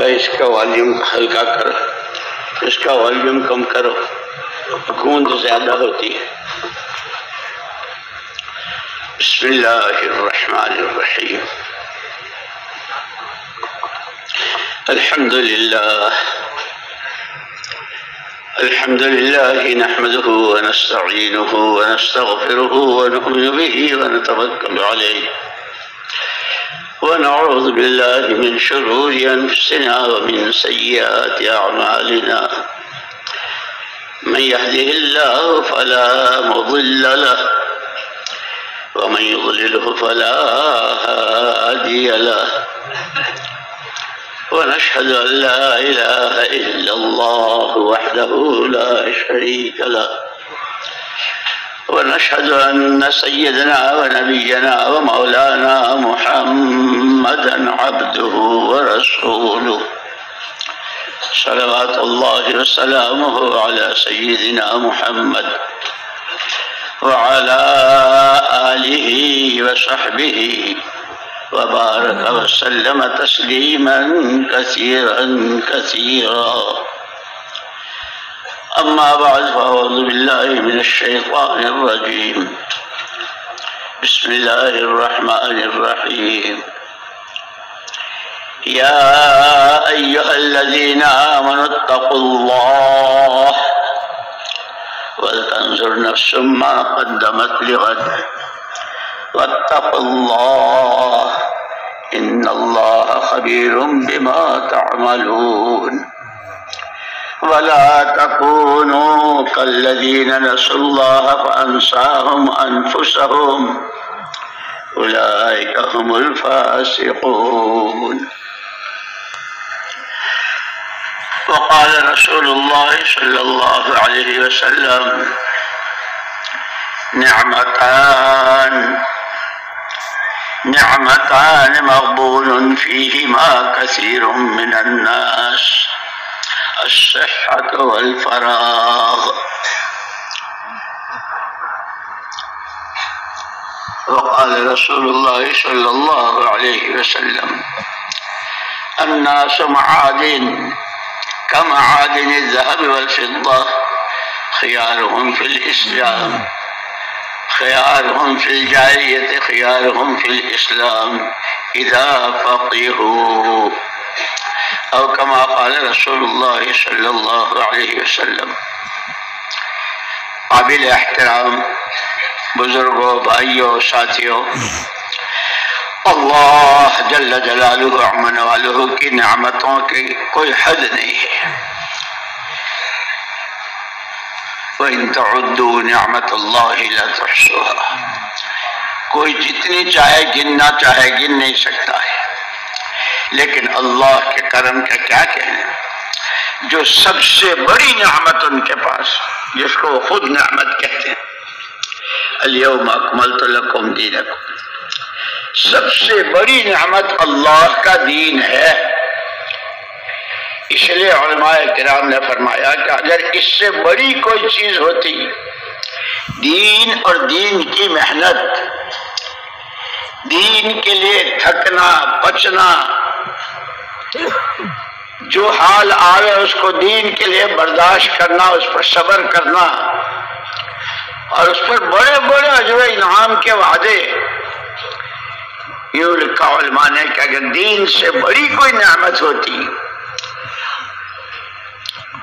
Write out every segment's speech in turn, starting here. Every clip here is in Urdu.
ہے اس کا والیوم ہلکا کرو، اس کا والیوم کم کرو، گونج زیادہ ہوتی ہے۔ بسم اللہ الرحمن الرحیم۔ الحمد للہ نحمده ونستعینه ونستغفره ونؤمن به ونتوکل علیہ ونعوذ باللہ من شرور انفسنا ومن سیئات اعمالنا، من يهده الله فلا مضل له ومن يضلله فلا هادي له، ونشهد أن لا إله إلا الله وحده لا شريك له، ونشهد أن سيدنا ونبينا ومولانا محمدا عبده ورسوله، صلوات الله وسلامه على سيدنا محمد وعلى آله وصحبه وبارك وسلم تسليما كثيرا كثيرا، أما بعد فأعوذ بالله من الشيطان الرجيم، بسم الله الرحمن الرحيم، يا أيها الذين آمنوا اتقوا الله ولتنظر نفس ما قدمت لغد واتقوا الله إن الله خبير بما تعملون، ولا تكونوا كالذين نسوا الله فأنساهم أنفسهم أولئك هم الفاسقون۔ وقال رسول الله صلى الله عليه وسلم: نعمتان مغبون فيهما كثير من الناس، الصحة والفراغ۔ وقال رسول الله صلى الله عليه وسلم: الناس معادن كمعادن الذهب والفضة، خيارهم في الإسلام خيارهم في الجاهلية خيارهم في الإسلام إذا فقهوا، أو كما قال رسول الله صلى الله عليه وسلم۔ قابل احترام بزرگوں، بھائیوں، ساتھیوں، اللہ جل جلالہ عمن والہ کی نعمتوں کی کوئی حد نہیں ہے۔ وَإِن تَعُدُّوا نِعْمَةَ اللَّهِ لَا تُحْصُوهَا، کوئی جتنی چاہے گننا چاہے گن نہیں سکتا ہے، لیکن اللہ کے کرم کا کیا کہنا، جو سب سے بڑی نعمت ان کے پاس، جس کو وہ خود نعمت کہتے ہیں، اليوم اکملت لکم دینکم، سب سے بڑی نعمت اللہ کا دین ہے۔ اس لیے علماء کرام نے فرمایا کہ اگر اس سے بڑی کوئی چیز ہوتی، دین اور دین کی محنت، دین کے لیے تھکنا بچنا، جو حال آئے اس کو دین کے لیے برداشت کرنا، اس پر صبر کرنا، اور اس پر بڑے بڑے اجر و انعام کے وعدے، یوں لکھا علماء نے کہ اگر دین سے بڑی کوئی نعمت ہوتی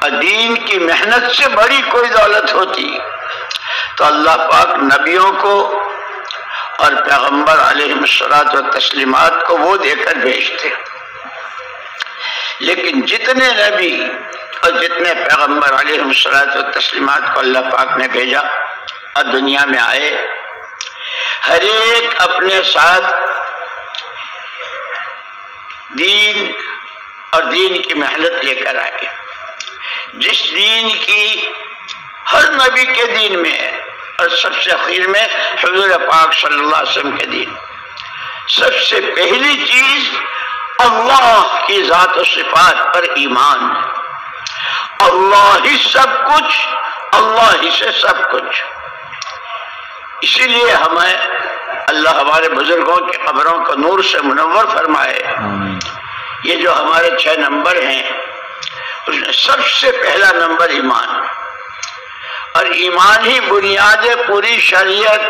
اور دین کی محنت سے بڑی کوئی دولت ہوتی تو اللہ پاک نبیوں کو اور پیغمبر علیہ الصلوۃ والتسلیمات کو وہ دے کر بھیجتے، لیکن جتنے نبی اور جتنے پیغمبر علیہ الصلوۃ والتسلیمات کو اللہ پاک نے بھیجا اور دنیا میں آئے، ہر ایک اپنے ساتھ دین اور دین کی محنت لے کر آئے۔ جس دین کی ہر نبی کے دین میں ہے، اور سب سے اخیر میں حضور پاک صلی اللہ علیہ وسلم کے دین، سب سے پہلی چیز اللہ کی ذات و صفات پر ایمان، اللہ ہی سب کچھ، اللہ ہی سے سب کچھ۔ اسی لیے ہمیں اللہ ہمارے بزرگوں کی قبروں کو نور سے منور فرمائے یہ جو ہمارے 6 نمبر ہیں اس میں سب سے پہلا نمبر ایمان، اور ایمان ہی بنیاد ہے پوری شریعت،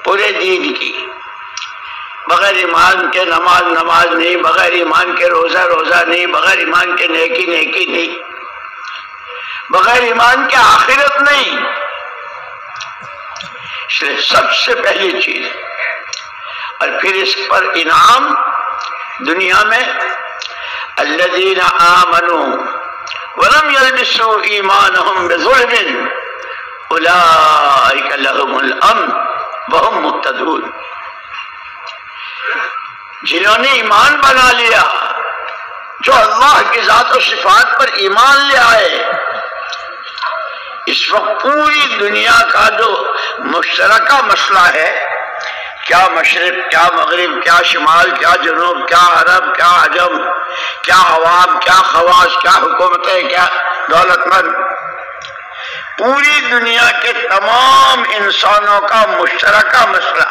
پورے دین کی۔ بغیر ایمان کے نماز نہیں، بغیر ایمان کے روزہ نہیں، بغیر ایمان کے نیکی نہیں، بغیر ایمان کے آخرت نہیں۔ اس لیے سب سے پہلی چیز، اور پھر اس پر انعام دنیا میں، الذین آمنوا ولم يلبسوا ایمانہم بظلم اولئک لہم الامن وہم مہتدون۔ جنہوں نے ایمان بنا لیا، جو اللہ کی ذات و صفات پر ایمان لے آئے، اس وقت پوری دنیا کا جو مشترکہ مسئلہ ہے، کیا مشرق، کیا مغرب، کیا شمال، کیا جنوب، کیا عرب، کیا عجم، کیا عوام، کیا خواص، کیا حکومتیں، کیا دولت مند، پوری دنیا کے تمام انسانوں کا مشترکہ مسئلہ،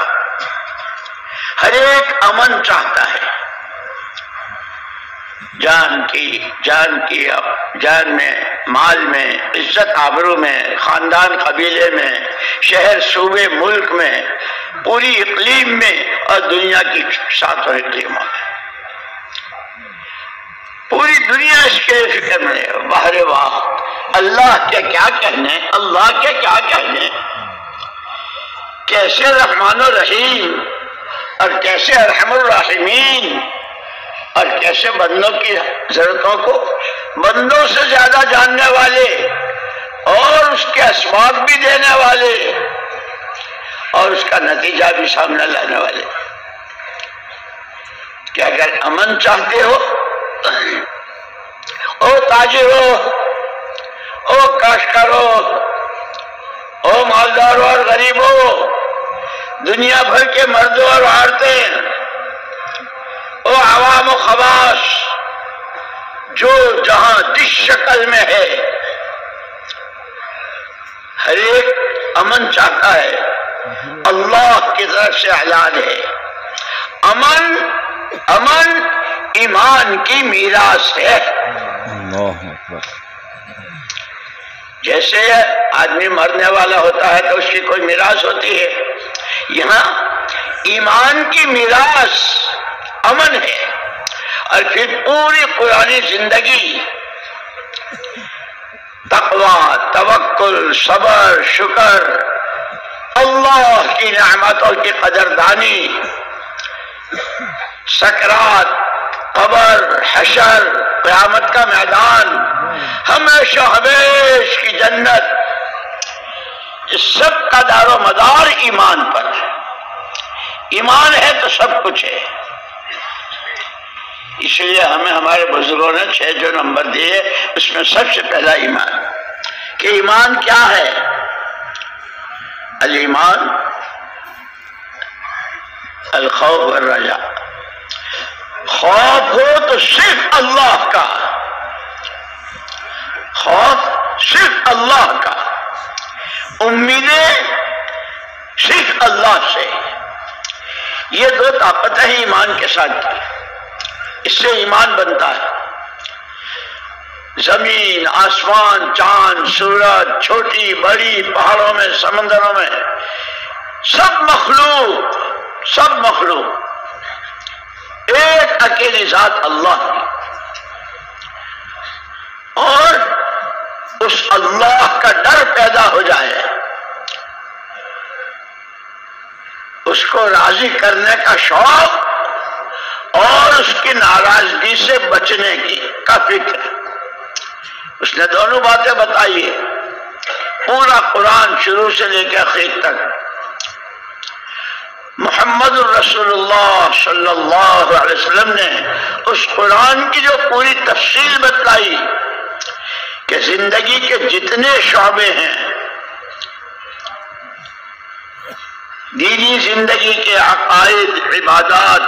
ہر ایک امن چاہتا ہے، جان میں، مال میں، عزت آبرو میں، خاندان قبیلے میں، شہر صوبے ملک میں، پوری اقلیم میں، اور دنیا کی 7 اقلیموں میں، پوری دنیا اس کے فکر میں ہے۔ باہر واہ، اللہ کے کیا کہنے، اللہ کے کیا کہنے، کیسے رحمان الرحیم اور کیسے ارحم الراحمین، اور کیسے بندوں کی ضرورتوں کو بندوں سے زیادہ جاننے والے، اور اس کے اسباب بھی دینے والے، اور اس کا نتیجہ بھی سامنے لانے والے۔ کہ اگر امن چاہتے ہو، او تاجر ہو، او کاشتکار ہو، او مالدار ہو اور غریب ہو، دنیا بھر کے مردوں اور عورتیں، او عوام و خواص، جو جہاں جس شکل میں ہے، ہر ایک امن چاہتا ہے۔ اللہ کی طرف سے اعلان ہے، امن ایمان کی میراث ہے۔ جیسے آدمی مرنے والا ہوتا ہے تو اس کی کوئی میراث ہوتی ہے، یہاں ایمان کی میراث امن ہے۔ اور پھر پوری پرانی زندگی تقوی، توکل، صبر، شکر، اللہ کی نعمتوں کی قدردانی، سکرات، قبر، حشر، قیامت کا میدان، ہمیشہ ہمیش کی جنت، اس سب کا دار و مدار ایمان پر ہے۔ ایمان ہے تو سب کچھ ہے۔ اس لیے ہمیں ہمارے بزرگوں نے 6 جو نمبر دیے، اس میں سب سے پہلا ایمان، کہ ایمان کیا ہے؟ الایمان الخوف والرجاء، خوف ہو تو صرف اللہ کا، خوف صرف اللہ کا، امیدیں صرف اللہ سے۔ یہ 2 طاقتیں ہیں ایمان کے ساتھ کی، اس سے ایمان بنتا ہے۔ زمین، آسمان، چاند، سورج، چھوٹی بڑی، پہاڑوں میں، سمندروں میں، سب مخلوق ایک اکیلی ذات اللہ کی، اور اس اللہ کا ڈر پیدا ہو جائے، اس کو راضی کرنے کا شوق، اور اس کی ناراضگی سے بچنے کا فکر۔ اس نے دونوں باتیں بتائی ہے، پورا قرآن شروع سے لے کے آخر تک۔ محمد الرسول اللہ صلی اللہ علیہ وسلم نے اس قرآن کی جو پوری تفصیل بتلائی کہ زندگی کے جتنے شعبے ہیں، دینی زندگی کے عقائد، عبادات،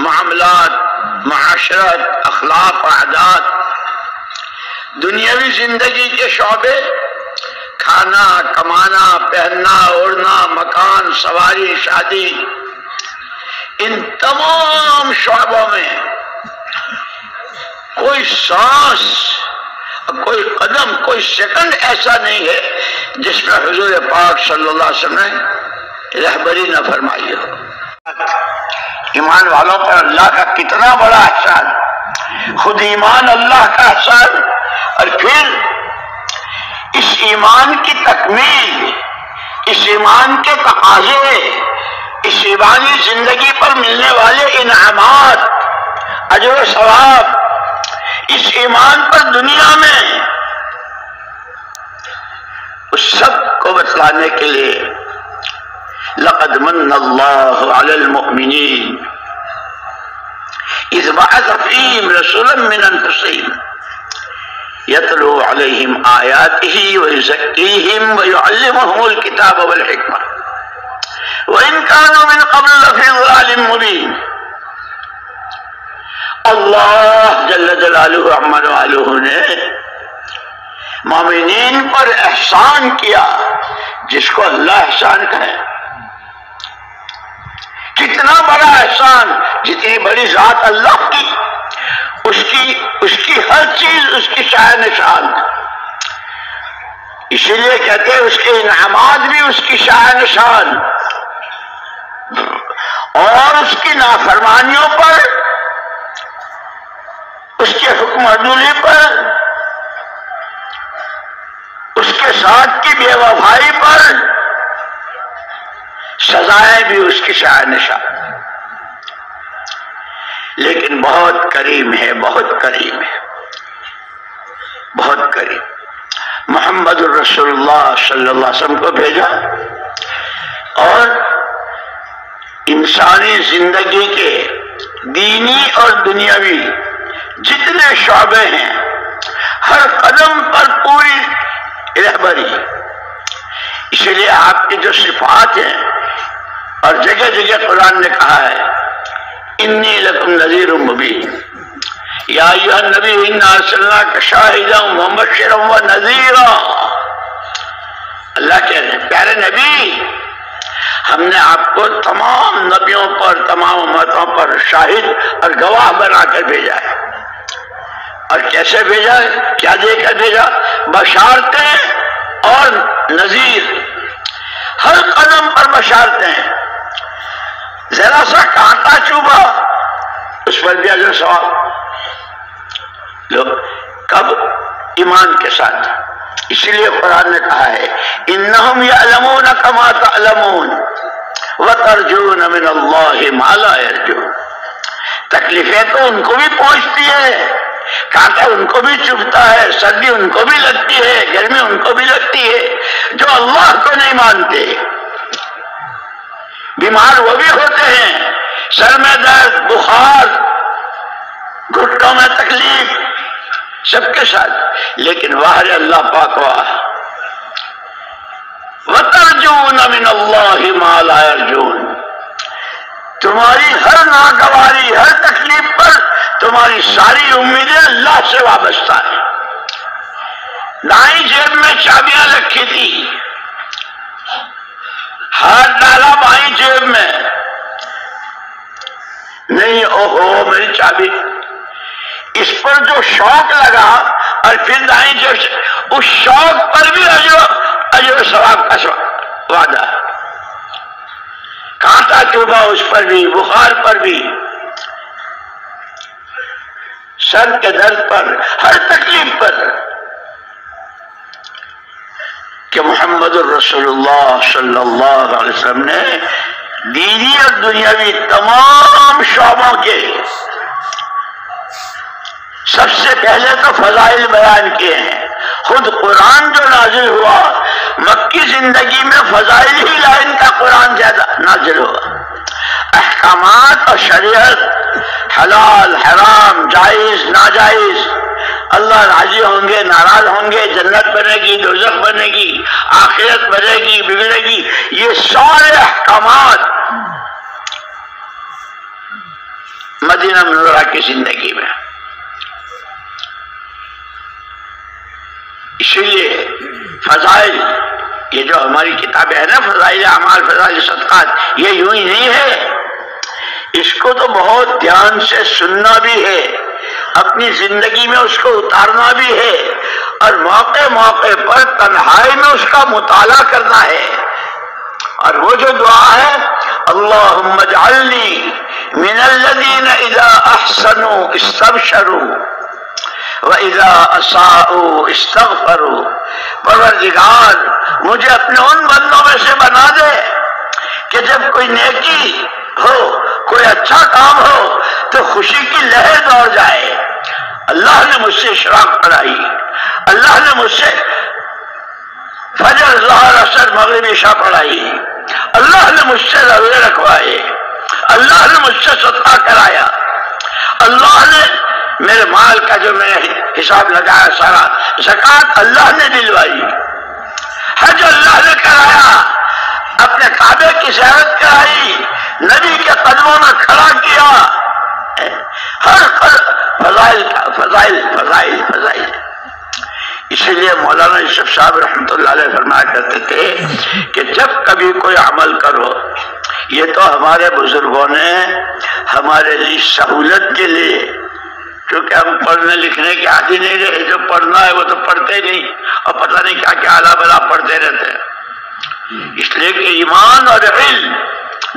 معاملات، معاشرت، اخلاق و عادات، دنیاوی زندگی کے شعبے، کھانا، کمانا، پہننا، اوڑھنا، مکان، سواری، شادی، ان تمام شعبوں میں کوئی سانس، کوئی قدم، کوئی سیکنڈ ایسا نہیں ہے جس میں حضور پاک صلی اللہ علیہ وسلم نے رہبری نہ فرمائی ہو۔ ایمان والوں پر اللہ کا کتنا بڑا احسان، خود ایمان اللہ کا احسان، اور پھر اس ایمان کی تکمیل، اس ایمان کے تقاضے، اس ایمانی زندگی پر ملنے والے انعامات، اجر و ثواب، اس ایمان پر دنیا میں اس سب کو بتلانے کے لیے لقد من اللہ علی المؤمنین اذ بعث فیہم رسولا من انفسہم یتلو علیہم آیاتہ ویزکیہم ویعلمہم الکتاب والحکمہ وإن كانوا من قبل لفی ضلال مبین۔ اللہ جل جلالہ عما والہ نے مومنین پر احسان کیا جس کو اللہ احسان کہے۔ کتنا بڑا احسان، جتنی بڑی ذات اللہ کی، اس کی ہر چیز اس کی شان نشان، اسی لیے کہتے ہیں اس کے انعامات بھی اس کی شان نشان، اور اس کی نافرمانیوں پر، اس کے حکم عدولی پر، اس کے ساتھ کی بے وفائی پر سزائیں بھی اس کی شان نشان۔ لیکن بہت کریم ہے، بہت کریم ہے، بہت کریم۔ محمد الرسول اللہ صلی اللہ علیہ وسلم کو بھیجا اور انسانی زندگی کے دینی اور دنیاوی جتنے شعبے ہیں ہر قدم پر پوری رہبری، اسی لیے آپ کی جو صفات ہیں، اور جگہ جگہ قرآن نے کہا ہے انی لکم نذیر مبین، یا ایھا النبی انا ارسلناک شاہدا ومبشرا ونذیرا۔ اللہ کہہ رہے ہیں پیارے نبی، ہم نے آپ کو تمام نبیوں پر، تمام امتوں پر شاہد اور گواہ بنا کر بھیجا ہے۔ اور کیسے بھیجا ہے؟ کیا دے کر بھیجا؟ بشارتیں اور نذیر، ہر قدم پر بشارتیں۔ ذرا سا کانٹا چوبا اس پر بھی اجر ثواب۔ لوگ کب؟ ایمان کے ساتھ۔ اسی لیے قرآن نے کہا ہے انہم یعلمون کما تعلمون وترجون من اللہ ما لا یرجون۔ تکلیفیں تو ان کو بھی پہنچتی ہے، کانٹا ان کو بھی چبھتا ہے، سردی ان کو بھی لگتی ہے، گرمی ان کو بھی لگتی ہے، جو اللہ کو نہیں مانتے۔ بیمار وہ بھی ہوتے ہیں، سر میں درد، بخار، گھٹنوں میں تکلیف، سب کے ساتھ، لیکن واہ اللہ پاک واہ۔ وَتَرْجُونَ مِنَ اللَّهِ مَا لَا يَرْجُونَ۔ تمہاری ہر ناگواری، ہر تکلیف پر تمہاری ساری امیدیں اللہ سے وابستہ ہیں۔ دائیں جیب میں چابیاں رکھی تھی، ہاتھ ڈالا بائیں جیب میں، نہیں اوہو میری چابی، اس پر جو شوق لگا اور پھر دائیں جیب سے، اس شوق پر بھی اجر و ثواب کا وعدہ، کانٹا چوبا اس پر بھی، بخار پر بھی، سر کے درد پر، ہر تکلیف پر، کہ محمد الرسول اللہ صلی اللہ علیہ وسلم نے دینی اور دنیاوی تمام شعبوں کے سب سے پہلے تو فضائل بیان کیے ہیں۔ خود قرآن جو نازل ہوا مکی زندگی میں فضائل ہی لائن کا قرآن زیادہ نازل ہوا، احکامات اور شریعت، حلال حرام، جائز ناجائز، اللہ راضی ہوں گے ناراض ہوں گے، جنت بنے گی دوزخ بنے گی، آخرت بنے گی بگڑے گی، یہ سارے احکامات مدینہ منورہ کی زندگی میں۔ اسی لیے فضائل، یہ جو ہماری کتابیں ہیں نا، فضائل اعمال، فضائل صدقات، یہ یوں ہی نہیں ہے، اس کو تو بہت دھیان سے سننا بھی ہے اپنی زندگی میں اس کو اتارنا بھی ہے، اور موقع موقع پر تنہائی میں اس کا مطالعہ کرنا ہے۔ اور وہ جو دعا ہے اللہم اجعلنی من الذین اذا احسنوا استبشروا وَإِذَا أَسَاءُوا اسْتَغْفَرُوا، پروردگار مجھے اپنے ان بندوں میں سے بنا دے کہ جب کوئی نیکی ہو، کوئی اچھا کام ہو تو خوشی کی لہر دوڑ جائے۔ اللہ نے مجھ سے اشراق پڑھائی، اللہ نے مجھ سے فجر ظہر عصر مغرب عشاء پڑھائی، اللہ نے مجھ سے روزے رکھوائے، اللہ نے مجھ سے صدقہ کرایا، اللہ نے میرے مال کا جو میں نے حساب لگایا سارا زکوٰۃ اللہ نے دلوائی، حج اللہ نے کرایا، اپنے کعبے کی زیارت کرائی، نبی کے قدموں میں کھڑا کیا، ہر فضائل فضائل فضائل فضائل۔ اسی لیے مولانا یوسف صاحب رحمۃ اللہ علیہ فرمایا کرتے تھے کہ جب کبھی کوئی عمل کرو، یہ تو ہمارے بزرگوں نے ہمارے لیے سہولت کے لیے، کیونکہ ہم پڑھنے لکھنے کے عادی نہیں رہے، جو پڑھنا ہے وہ تو پڑھتے نہیں، اور پتہ نہیں کیا کیا اعلیٰ بلا پڑھتے رہتے ہیں۔ اس لیے کہ ایمان اور علم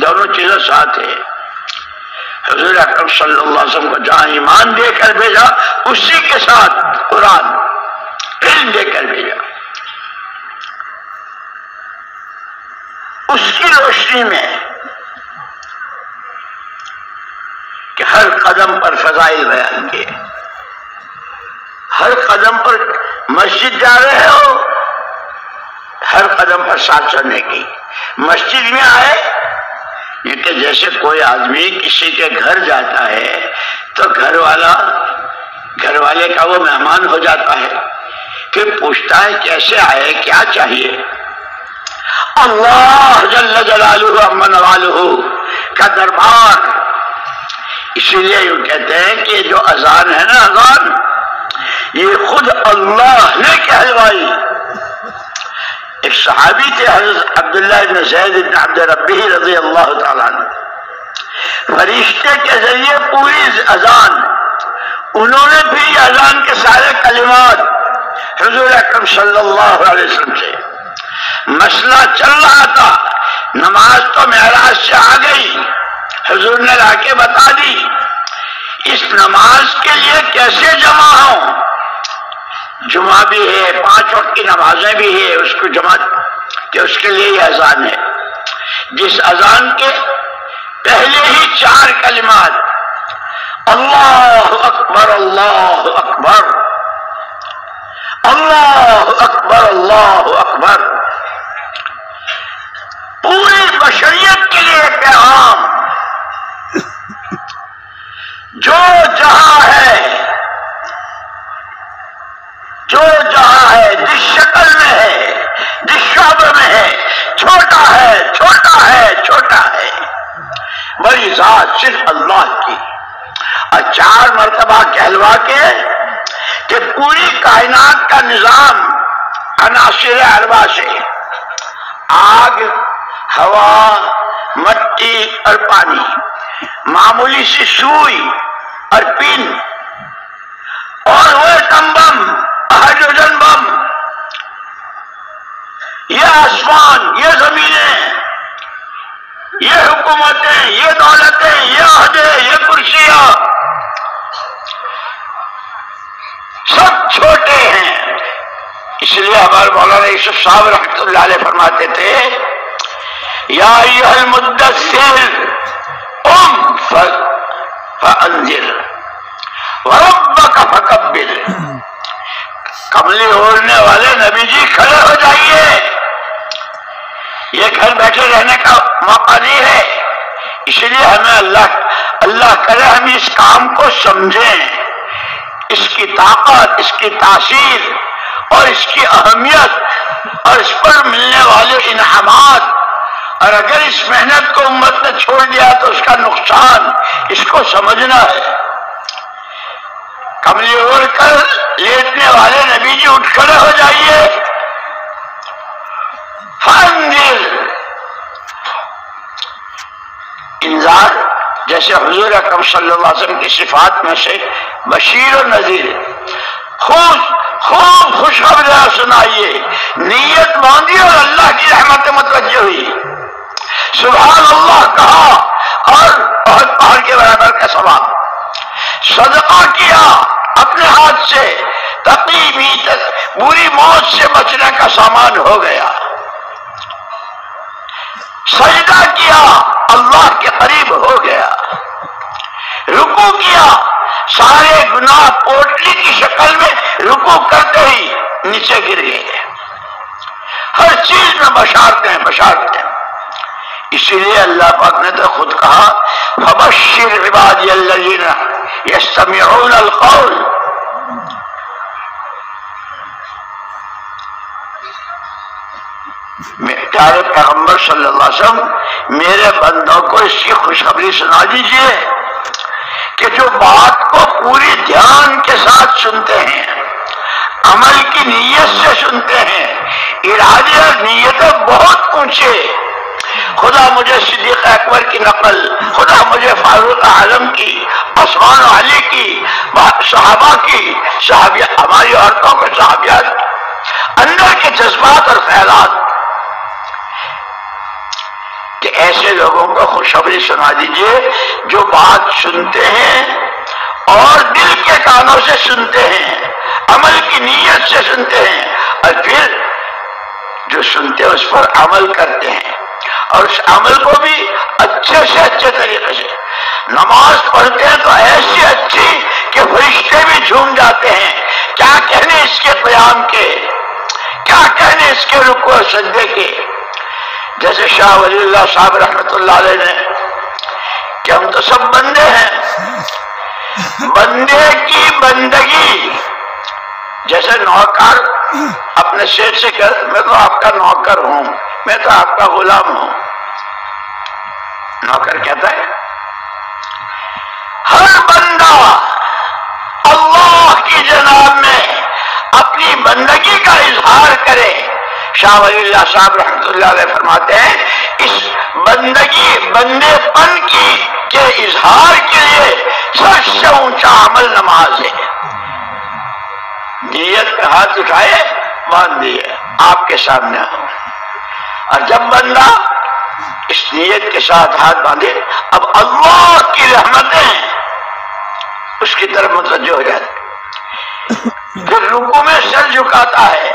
دونوں چیزیں ساتھ ہیں۔ حضور اکرم صلی اللہ علیہ وسلم کو جہاں ایمان دے کر بھیجا، اسی کے ساتھ قرآن علم دے کر بھیجا۔ اس کی روشنی میں کہ ہر قدم پر فضائل بیان کیے، ہر قدم پر مسجد جا رہے ہو، ہر قدم پر ساتھ چلنے کی، مسجد میں آئے یہ کہ جیسے کوئی آدمی کسی کے گھر جاتا ہے تو گھر والے کا وہ مہمان ہو جاتا ہے، پھر پوچھتا ہے کیسے آئے، کیا چاہیے۔ اللہ جل جلالہ عما نوالہ کا دربار۔ اسی لیے یوں کہتے ہیں کہ جو اذان ہے نا، اذان یہ خود اللہ نے کہلوائی۔ ایک صحابی تھے حضرت عبداللہ بن زید بن عبد ربہ رضی اللہ تعالیٰ عنہ، فرشتے کے ذریعے پوری اذان، انہوں نے بھی اذان کے سارے کلمات حضور اکرم صلی اللہ علیہ وسلم سے، مسئلہ چل رہا تھا، نماز تو معراج سے آ گئی، حضور نے لا کے بتا دی، اس نماز کے لیے کیسے جمع ہوں، جمعہ بھی ہے، 5 وقت کی نمازیں بھی ہے، اس کو جمع کہ اس کے لیے یہ اذان ہے، جس اذان کے پہلے ہی 4 کلمات اللہ اکبر اللہ اکبر اللہ اکبر اللہ اکبر، پوری بشریت کے لیے پیغام، جو جہاں ہے جس شکل میں ہے، جس شعبے میں ہے، چھوٹا ہے چھوٹا ہے چھوٹا ہے، بڑی ذات صرف اللہ کی، اور 4 مرتبہ کہلوا کے کہ پوری کائنات کا نظام عناصر 4 سے، آگ، ہوا، مٹی اور پانی، معمولی سی سوئی اور پن، اور وہ ایٹم بم، ہائیڈروجن بم، یہ آسمان، یہ زمینیں، یہ حکومتیں، یہ دولتیں، یہ عہدے، یہ کرسیاں، سب چھوٹے ہیں۔ اس لیے ہمارے مولانا یوسف صاحب رحمۃ اللہ علیہ فرماتے تھے یا ایھا المدثر قم فانذر وربک فکبر، کملی اوڑھنے والے نبی جی کھڑے ہو جائیے، یہ گھر بیٹھے رہنے کا موقع نہیں ہے، اسی لیے ہمیں اللہ کرے ہم اس کام کو سمجھیں، اس کی طاقت، اس کی تاثیر اور اس کی اہمیت اور اس پر ملنے والے انعامات، اور اگر اس محنت کو امت نے چھوڑ دیا تو اس کا نقصان، اس کو سمجھنا ہے۔ کملی اوڑھ کر لیٹنے والے نبی جی اٹھ کھڑے ہو جائیے، فانذر، انذار جیسے حضور اکرم صلی اللہ علیہ وسلم کی صفات میں سے بشیر و نذیر، خوب خوشخبریاں سنائیے، نیت باندھی اور اللہ کی رحمت متوجہ ہوئی، سبحان اللہ کہا اور بہت پہاڑ کے برابر کا ثواب، صدقہ کیا اپنے ہاتھ سے، تقی بری موت سے بچنے کا سامان ہو گیا، سجدہ کیا اللہ کے قریب ہو گیا، رکوع کیا سارے گناہ پوٹلی کی شکل میں رکوع کرتے ہی نیچے گر گئے، ہر چیز میں بشارتیں۔ اسی لیے اللہ پاک نے تو خود کہا فبشر عبادی الذین یستمعون القول، پیارے پیغمبر صلی اللہ علیہ وسلم میرے بندوں کو اس کی خوشخبری سنا دیجئے کہ جو بات کو پوری دھیان کے ساتھ سنتے ہیں، عمل کی نیت سے سنتے ہیں، ارادے اور نیتیں بہت اونچے، خدا مجھے صدیق اکبر کی نقل، خدا مجھے فاروق اعظم کی، عثمان و علی کی، صحابہ کی، ہماری عورتوں کے صحابیات، اندر کے جذبات اور خیالات، کہ ایسے لوگوں کو خوشخبری سنا دیجئے جو بات سنتے ہیں اور دل کے کانوں سے سنتے ہیں، عمل کی نیت سے سنتے ہیں، اور پھر جو سنتے ہیں اس پر عمل کرتے ہیں، اور اس عمل کو بھی اچھے سے اچھے طریقے سے، نماز پڑھتے ہیں تو ایسی اچھی کہ فرشتے بھی جھوم جاتے ہیں، کیا کہنے اس کے قیام کے، کیا کہنے اس کے رکوع اور سجدے کے، جیسے شاہ ولی اللہ صاحب رحمۃ اللہ علیہ نے کہ ہم تو سب بندے ہیں، بندے کی بندگی، جیسے نوکر اپنے شیخ سے کہتا میں تو آپ کا نوکر ہوں، میں تو آپ کا غلام ہوں، نوکر کہتا ہے، ہر بندہ اللہ کی جناب میں اپنی بندگی کا اظہار کرے۔ شاہ ولی اللہ صاحب رحمۃ اللہ علیہ فرماتے ہیں اس بندے پن کے اظہار کے لیے سب سے اونچا عمل نماز ہے۔ نیت پہ ہاتھ اٹھائے باندھ دیے آپ کے سامنے، اور جب بندہ اس نیت کے ساتھ ہاتھ باندھے اب اللہ کی رحمتیں اس کی طرف متوجہ ہو جاتی، پھر رکوع میں سر جھکاتا ہے،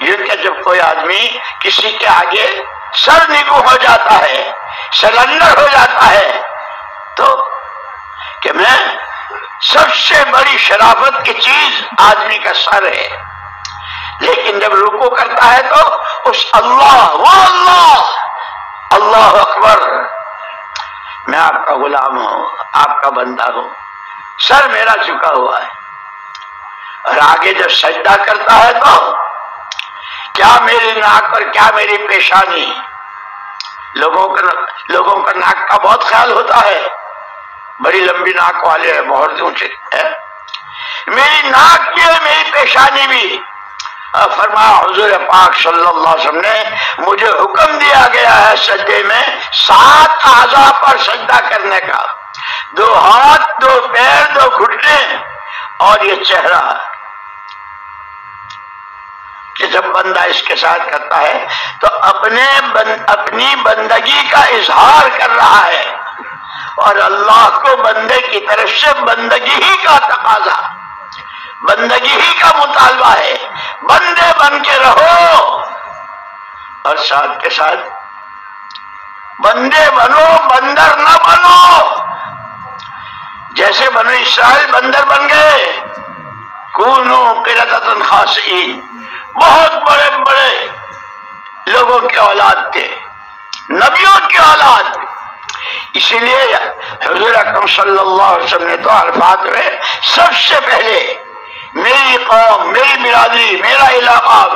یہ کہ جب کوئی آدمی کسی کے آگے سر نگو ہو جاتا ہے، سرنڈر ہو جاتا ہے، تو کہ میں سب سے بڑی شرافت کی چیز آدمی کا سر ہے، لیکن جب رکوع کرتا ہے تو اس اللہ اکبر، میں آپ کا غلام ہوں، آپ کا بندہ ہوں، سر میرا جھکا ہوا ہے، اور آگے جب سجدہ کرتا ہے تو کیا میری ناک پر کیا میری پیشانی، لوگوں کا ناک کا بہت خیال ہوتا ہے، بڑی لمبی ناک والے ہیں، بہت اونچے ہیں، میری ناک بھی ہے میری پیشانی بھی، فرمایا حضور پاک صلی اللہ علیہ وسلم نے مجھے حکم دیا گیا ہے سجدے میں 7 اعضاء پر سجدہ کرنے کا، 2 ہاتھ، 2 پیر، 2 گھٹنے اور یہ چہرہ، کہ جب بندہ اس کے ساتھ کرتا ہے تو اپنی بندگی کا اظہار کر رہا ہے، اور اللہ کو بندے کی طرف سے بندگی ہی کا تقاضا، بندگی ہی کا مطالبہ ہے، بندے بن کے رہو، اور ساتھ کے ساتھ بندے بنو، بندر نہ بنو، جیسے بنو اسرائیل بندر بن گئے، کونو قردۃ خاسئین، بہت بڑے بڑے لوگوں کی اولاد تھے، نبیوں کی اولاد، اسی لیے حضور اکرم صلی اللہ علیہ وسلم نے تو عرفات میں سب سے پہلے میری قوم، میری برادری، میرا علاقہ،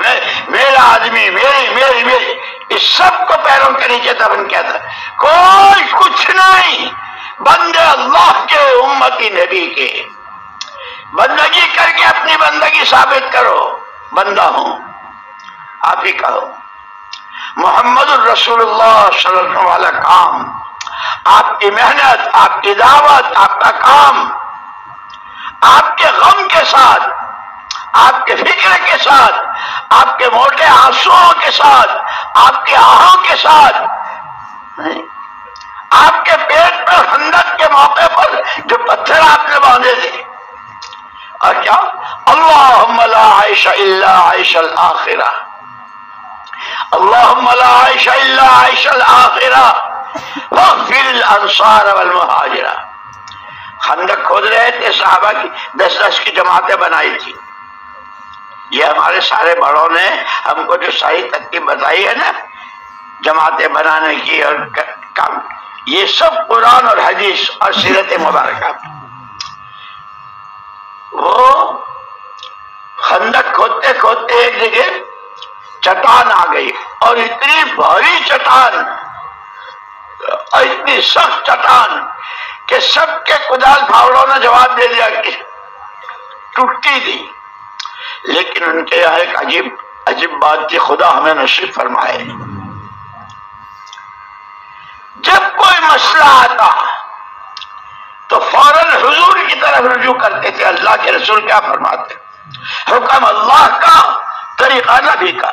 میرا آدمی، میری اس سب کو پیروں کے نیچے دفن کیا تھا، کوئی کچھ نہیں، بندے اللہ کے، امتی نبی کے، بندگی کر کے اپنی بندگی ثابت کرو، بندہ ہوں، آپ ہی کہو، محمد الرسول اللہ صلی اللہ علیہ وسلم والا کام آپ کی محنت، آپ کی دعوت، آپ کا کام آپ کے غم کے ساتھ، آپ کے فکر کے ساتھ، آپ کے موٹے آنسوؤں کے ساتھ، آپ کے آہوں کے ساتھ، آپ کے پیٹ پر خندق کے موقع پر جو پتھر آپ نے باندھے تھے، اور کیا اللہم لا عیش الا عیش الآخرہ، اللہم لا عیش الا عیش الآخرہ واغفر الانصار والمہاجرہ۔ خندق کھود رہے تھے، صحابہ کی 10 کی جماعتیں بنائی تھی۔ یہ ہمارے سارے بڑوں نے ہم کو جو صحیح ترتیب بتائی ہے نا جماعتیں بنانے کی اور کام، یہ سب قرآن اور حدیث اور سیرت مبارکہ۔ وہ خندق کھودتے کھودتے ایک جگہ چٹان آ گئی، اور اتنی بھاری چٹان اور اتنی سخت چٹان کہ سب کے کدال پھاوڑوں نے جواب دے دیا کہ ٹوٹتی تھی، لیکن ان کے یہاں ایک عجیب بات تھی، خدا ہمیں نصیب فرمائے۔ جب کوئی مسئلہ آتا تو فوراً حضور کی طرف رجوع کرتے تھے، اللہ کے رسول کیا فرماتے، حکم اللہ کا، طریقہ نبی کا۔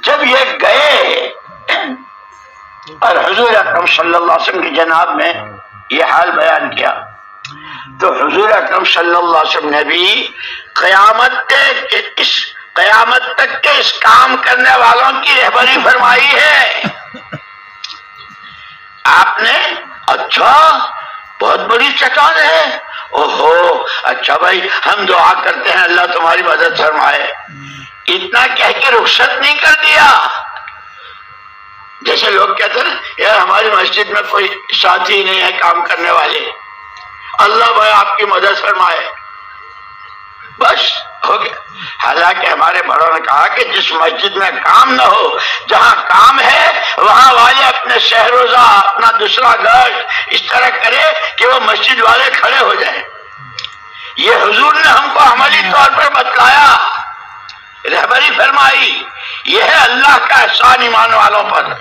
جب یہ گئے اور حضور اکرم صلی اللہ علیہ وسلم کی جناب میں یہ حال بیان کیا، تو حضور اکرم صلی اللہ علیہ وسلم نے بھی قیامت تک کے اس کام کرنے والوں کی رہبری فرمائی ہے۔ آپ نے اچھا بہت بڑی چٹان ہے، اوہو اچھا بھائی ہم دعا کرتے ہیں اللہ تمہاری مدد فرمائے، اتنا کہہ کے رخصت نہیں کر دیا۔ جیسے لوگ کہتے ہیں یار ہماری مسجد میں کوئی ساتھی نہیں ہے کام کرنے والے، اللہ بھائی آپ کی مدد فرمائے، بس ہو گیا۔ حالانکہ ہمارے بڑوں نے کہا کہ جس مسجد میں کام نہ ہو، جہاں کام ہے وہاں والے اپنے شہروزہ اپنا دوسرا گھر اس طرح کرے کہ وہ مسجد والے کھڑے ہو جائیں۔ یہ حضور نے ہم کو عملی طور پر بتلایا، رہبری فرمائی، یہ ہے اللہ کا احسان ایمان والوں پر۔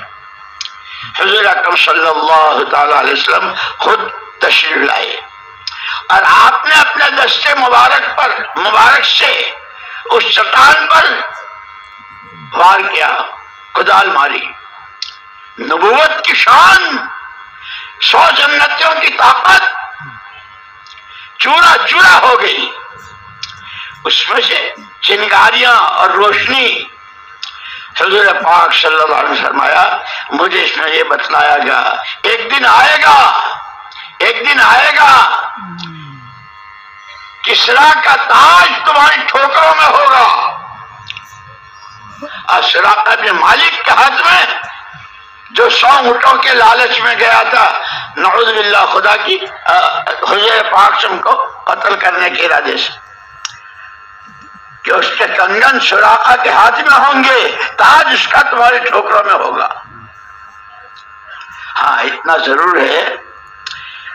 حضور اکرم صلی اللہ تعالی علیہ وسلم خود تشریف لائے، اور آپ نے اپنے دستے مبارک سے اس چٹان پر وار کیا، کدال ماری۔ نبوت کی شان، 100 جنتیوں کی طاقت چورا چورا ہو گئی، اس میں سے چنگاریاں اور روشنی۔ حضور پاک صلی اللہ علیہ وسلم فرمایا مجھے اس میں یہ بتلایا گیا ایک دن آئے گا کسرا کا تاج تمہاری ٹھوکروں میں ہوگا، اور سراقہ بن مالک کے ہاتھ میں جو 100 اونٹوں کے لالچ میں گیا تھا، نعوذ باللہ خدا کی حضور پاک سے کو قتل کرنے کے ارادے سے، کہ اس کے کنگن سراقہ کے ہاتھ میں ہوں گے، تاج اس کا تمہاری ٹھوکروں میں ہوگا۔ ہاں اتنا ضرور ہے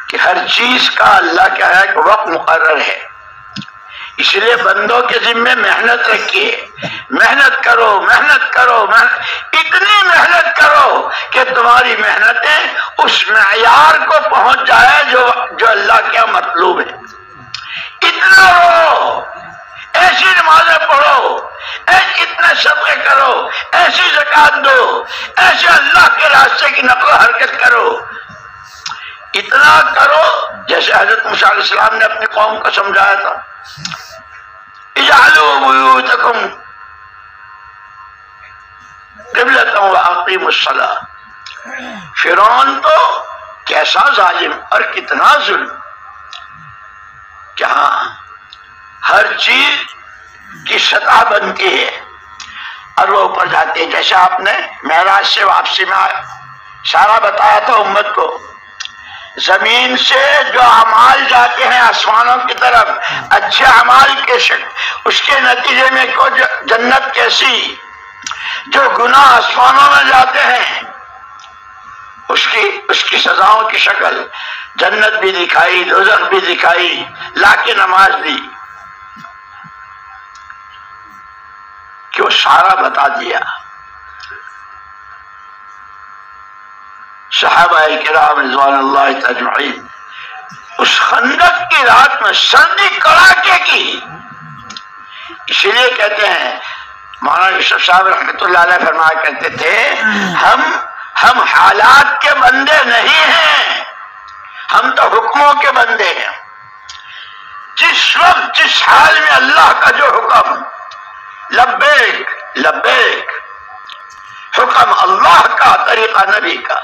کہ ہر چیز کا اللہ کا ایک وقت مقرر ہے، اس لیے بندوں کے ذمے محنت رکھیے، محنت کرو، اتنی محنت کرو کہ تمہاری محنتیں اس معیار کو پہنچ جائے جو اللہ کا مطلوب ہے۔ اتنا رو، ایسی نمازیں پڑھو، اتنے صدقے کرو، ایسی زکات دو، ایسے اللہ کے راستے کی نقل و حرکت کرو، اتنا کرو جیسے حضرت موسیٰ علیہ السلام نے اپنی قوم کو سمجھایا تھا، اجعلوا بیوتکم قبلۃ واقیموا الصلاۃ۔ فرعون تو کیسا ظالم اور کتنا ظلم، جہاں ہر چیز کی سطح بنتی ہے اور وہ اوپر جاتے ہیں۔ جیسے آپ نے معراج سے واپسی میں سارا بتایا تھا امت کو، زمین سے جو اعمال جاتے ہیں آسمانوں کی طرف، اچھے اعمال کے اس کے نتیجے میں کوئی جنت کیسی، جو گناہ آسمانوں میں جاتے ہیں اس کی سزاؤں کی شکل، جنت بھی دکھائی، دوزخ بھی دکھائی، لا کے نماز دی، کہ وہ سارا بتا دیا۔ صحابہ کرام رضوان اللہ اجمعین اس خندق کی رات میں سردی کڑاکے کی، اس لیے کہتے ہیں مولانا یوسف صاحب رحمۃ اللہ علیہ فرمایا کرتے تھے ہم حالات کے بندے نہیں ہیں، ہم تو حکموں کے بندے ہیں۔ جس وقت جس حال میں اللہ کا جو حکم، لبیک لبیک، حکم اللہ کا، طریقہ نبی کا،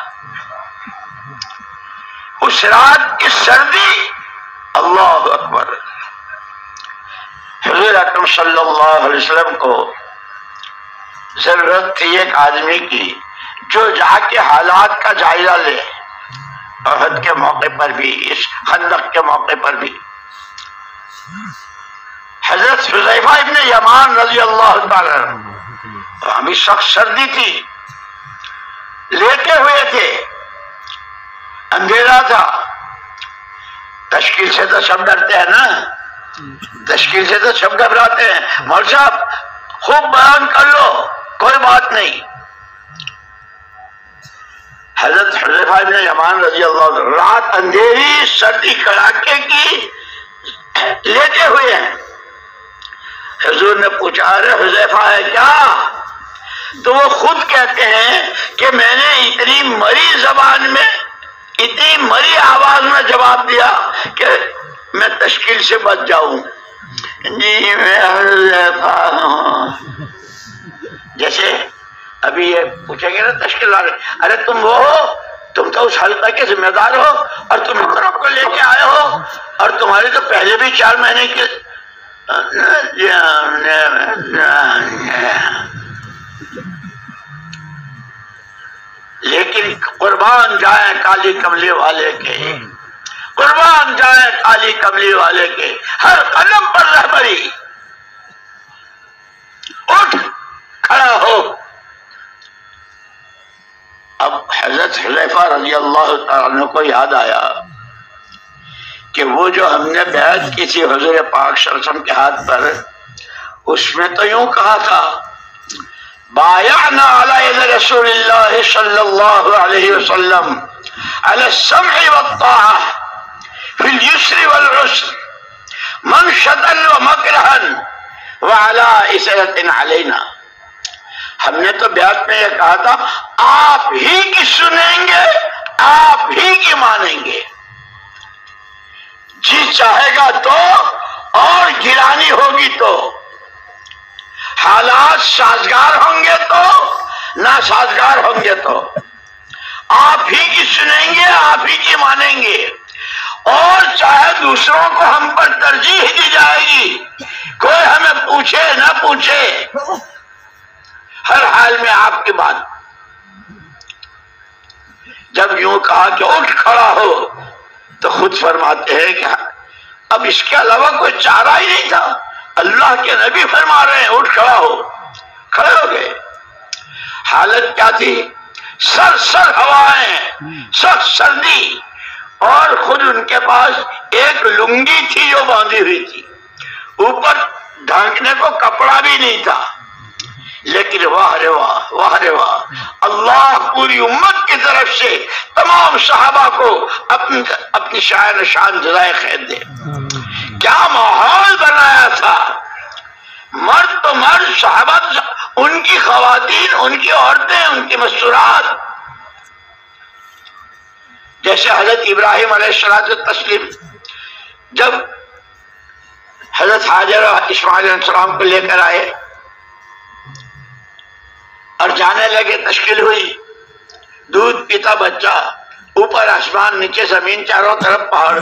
اس رات کی سردی، اللہ اکبر، حضور اکرم صلی اللہ علیہ وسلم کو ضرورت تھی ایک آدمی کی جو جا کے حالات کا جائزہ لے، احد کے موقع پر بھی، اس خندق کے موقع پر بھی۔ حضرت حذیفہ ابن یمان رضی اللہ تعالی عنہ، ابھی سخت سردی تھی، لیٹے ہوئے تھے، اندھیرا تھا، تشکیل سے تو سب ڈرتے ہیں نا، تشکیل سے تو سب گھبراتے ہیں، مول صاحب خوب بیان کر لو، کوئی بات نہیں۔ حضرت حذیفہ ابن یمان رضی اللہ عنہ رات اندھیری، سردی کڑاکے کی، لیٹے ہوئے ہیں۔ حضور نے پوچھا ارے حذیفہ ہے کیا؟ تو وہ خود کہتے ہیں کہ میں نے اتنی مری زبان میں، اتنی مری آواز میں جواب دیا کہ میں تشکیل سے بچ جاؤں، جی میں حذیفہ ہوں۔ جیسے ابھی یہ پوچھیں گے نا تشکیل والے، ارے تم وہ ہو، تم تو اس حلقہ کے ذمہ دار ہو اور تم اکرم کو لے کے آئے ہو، اور تمہارے تو پہلے بھی 4 مہینے کے، لیکن قربان جائیں کالی کملی والے کے، قربان جائیں کالی کملی والے کے، ہر قدم پر رہبری، اٹھ کھڑا ہو۔ اب حضرت حذیفہ رضی اللہ تعالیٰ عنہ کو یاد آیا کہ وہ جو ہم نے بیعت کی تھی حضور پاک صلی اللہ علیہ وسلم کے ہاتھ پر، اس میں تو یوں کہا تھا بایعنا علی ید رسول اللہ صلی اللہ علیہ وسلم علی السمع والطاعہ فی اليسر والعسر منشطا ومکرہا وعلی اسرۃ علینا۔ ہم نے تو بیعت میں یہ کہا تھا آپ ہی کی سنیں گے، آپ ہی کی مانیں گے، جی چاہے گا تو، اور گرانی ہوگی تو، حالات سازگار ہوں گے تو، ناسازگار ہوں گے تو، آپ ہی کی سنیں گے، آپ ہی کی مانیں گے، اور چاہے دوسروں کو ہم پر ترجیح دی جائے گی، کوئی ہمیں پوچھے نہ پوچھے، ہر حال میں آپ کی بات۔ جب یوں کہا کہ اٹھ کھڑا ہو تو خود فرماتے ہیں کہ اب اس کے علاوہ کوئی چارہ ہی نہیں تھا، اللہ کے نبی فرما رہے ہیں اٹھ کھڑا ہو، کھڑے ہو گئے۔ حالت کیا تھی؟ سر ہوائیں، سخت سردی، اور خود ان کے پاس ایک لنگی تھی جو باندھی ہوئی تھی، اوپر ڈھانکنے کو کپڑا بھی نہیں تھا، لیکن واہ رے واہ، واہ رے واہ، اللہ پوری امت کی طرف سے تمام صحابہ کو اپنی شان جزائے خیر دے۔ کیا ماحول بنایا تھا، مرد تو مرد، صحابہ، ان کی خواتین، ان کی عورتیں، ان کی مستورات، جیسے حضرت ابراہیم علیہ السلام جب حضرت حاجر اور اسماعیل علیہ السلام کو لے کر آئے اور جانے لگے، تشکیل ہوئی، دودھ پیتا بچہ، اوپر آسمان، نیچے زمین، چاروں طرف پہاڑ،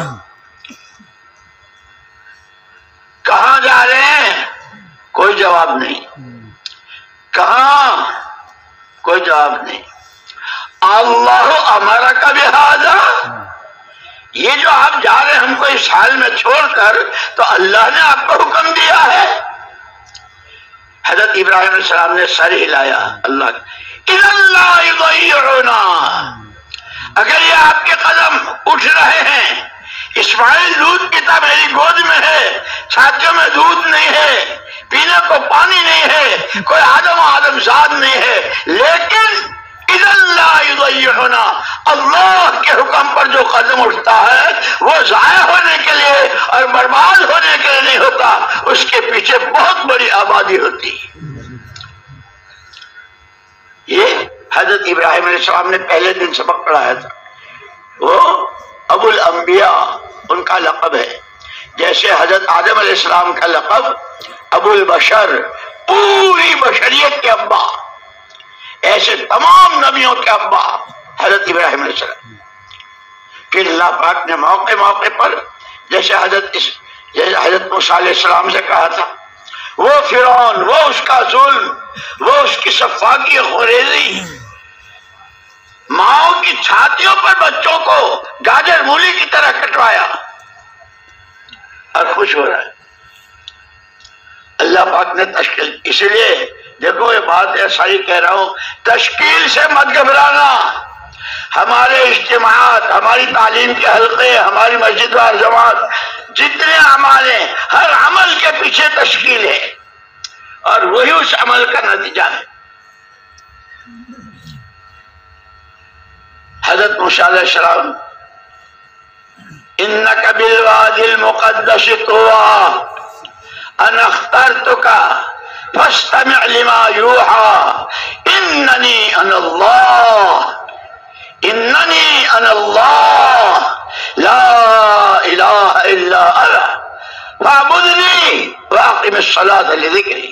کہاں جا رہے ہیں؟ کوئی جواب نہیں، کہاں؟ کوئی جواب نہیں۔ اللہ ہمارا کا بہذا، یہ جو آپ جا رہے ہیں ہم کو اس حال میں چھوڑ کر، تو اللہ نے آپ کو حکم دیا ہے۔ حضرت ابراہیم علیہ السلام نے سر ہلایا، اللہ اللہ یضیعنا، اگر یہ آپ کے قدم اٹھ رہے ہیں، اسماعیل دودھ پیتا میری گود میں ہے، چھاتیوں میں دودھ نہیں ہے، پینے کو پانی نہیں ہے، کوئی آدم و آدم زاد نہیں ہے، لیکن اذا لا یضیعنا، اللہ کے حکم پر جو قدم اٹھتا ہے وہ ضائع ہونے کے لیے اور برباد ہونے کے لیے نہیں ہوتا، اس کے پیچھے بہت بڑی آبادی ہوتی ہے۔ یہ حضرت ابراہیم علیہ السلام نے پہلے دن سبق پڑھایا تھا، وہ ابو الانبیاء ان کا لقب ہے، جیسے حضرت آدم علیہ السلام کا لقب ابو البشر، پوری بشریت کے ابا، ایسے تمام نبیوں کے ابا حضرت ابراہیم علیہ السلام۔ پھر اللہ پاک نے موقع موقع پر جیسے حضرت موسیٰ علیہ السلام سے کہا تھا، وہ فرعون، وہ اس کا ظلم، وہ اس کی سفاکی خوریزی، ماؤں کی چھاتیوں پر بچوں کو گاجر مولی کی طرح کٹوایا اور خوش ہو رہا ہے۔ اللہ پاک نے تشکیل، اسی لیے دیکھو یہ بات ایسا ہی کہہ رہا ہوں، تشکیل سے مت گھبرانا۔ ہمارے اجتماعات، ہماری تعلیم کے حلقے، ہماری مسجد و جماعت، جتنے اعمال ہیں، ہر عمل کے پیچھے تشکیل ہے اور وہی اس عمل کا نتیجہ ہے۔ حضرت موسیٰ علیہ السلام، اِنَّكَ بِالْوَادِ الْمُقَدَّسِ طُوًى أَنَا اخْتَرْتُكَ فَاسْتَمِعْ لِمَا يُوحَىٰ إِنَّنِي أَنَا اللَّهُ إِنَّنِي أَنَا اللَّهُ لَا إِلَٰهَ إِلَّا أَنَا فَاعْبُدْنِي وَأَقِمِ الصَّلَاةَ لِذِكْرِي۔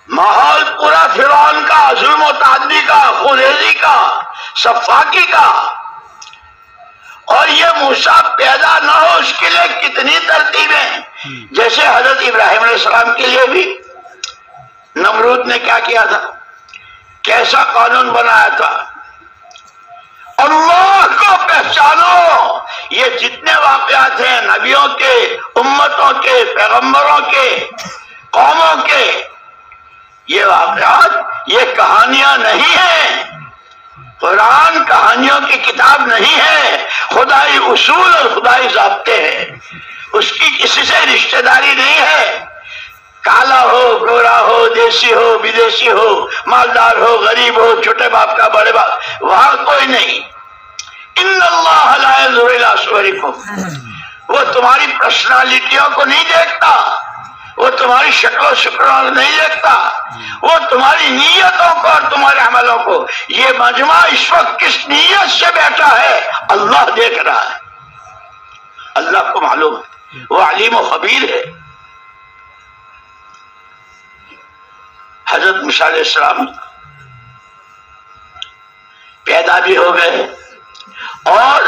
ماحول پورا فرعون کا، ظلم و تعدی کا، خوریزی کا، سفاکی کا، اور یہ موسیٰ پیدا نہ ہو اس کے لیے کتنی ترتیبیں، جیسے حضرت ابراہیم علیہ السلام کے لیے بھی نمرود نے کیا کیا تھا، کیسا قانون بنایا تھا، اللہ کو پہچانو۔ یہ جتنے واقعات ہیں نبیوں کے، امتوں کے، پیغمبروں کے، قوموں کے، یہ واقعات، یہ کہانیاں نہیں ہیں، قرآن کہانیوں کی کتاب نہیں ہے، خدائی اصول اور خدائی ضابطے ہیں، اس کی کسی سے رشتہ داری نہیں ہے، کالا ہو، گورا ہو، دیسی ہو، بدیسی ہو، مالدار ہو، غریب ہو، چھوٹے باپ کا، بڑے باپ، وہاں کوئی نہیں۔ ان اللہ لا ينظر الى صورکم، وہ تمہاری پرسنالٹیوں کو نہیں دیکھتا، وہ تمہاری شکل و شکلوں نہیں دیکھتا، وہ تمہاری نیتوں کو اور تمہارے عملوں کو۔ یہ مجمع اس وقت کس نیت سے بیٹھا ہے اللہ دیکھ رہا ہے، اللہ کو معلوم ہے، وہ علیم و خبیر ہے۔ حضرت موسیٰ علیہ السلام پیدا بھی ہو گئے اور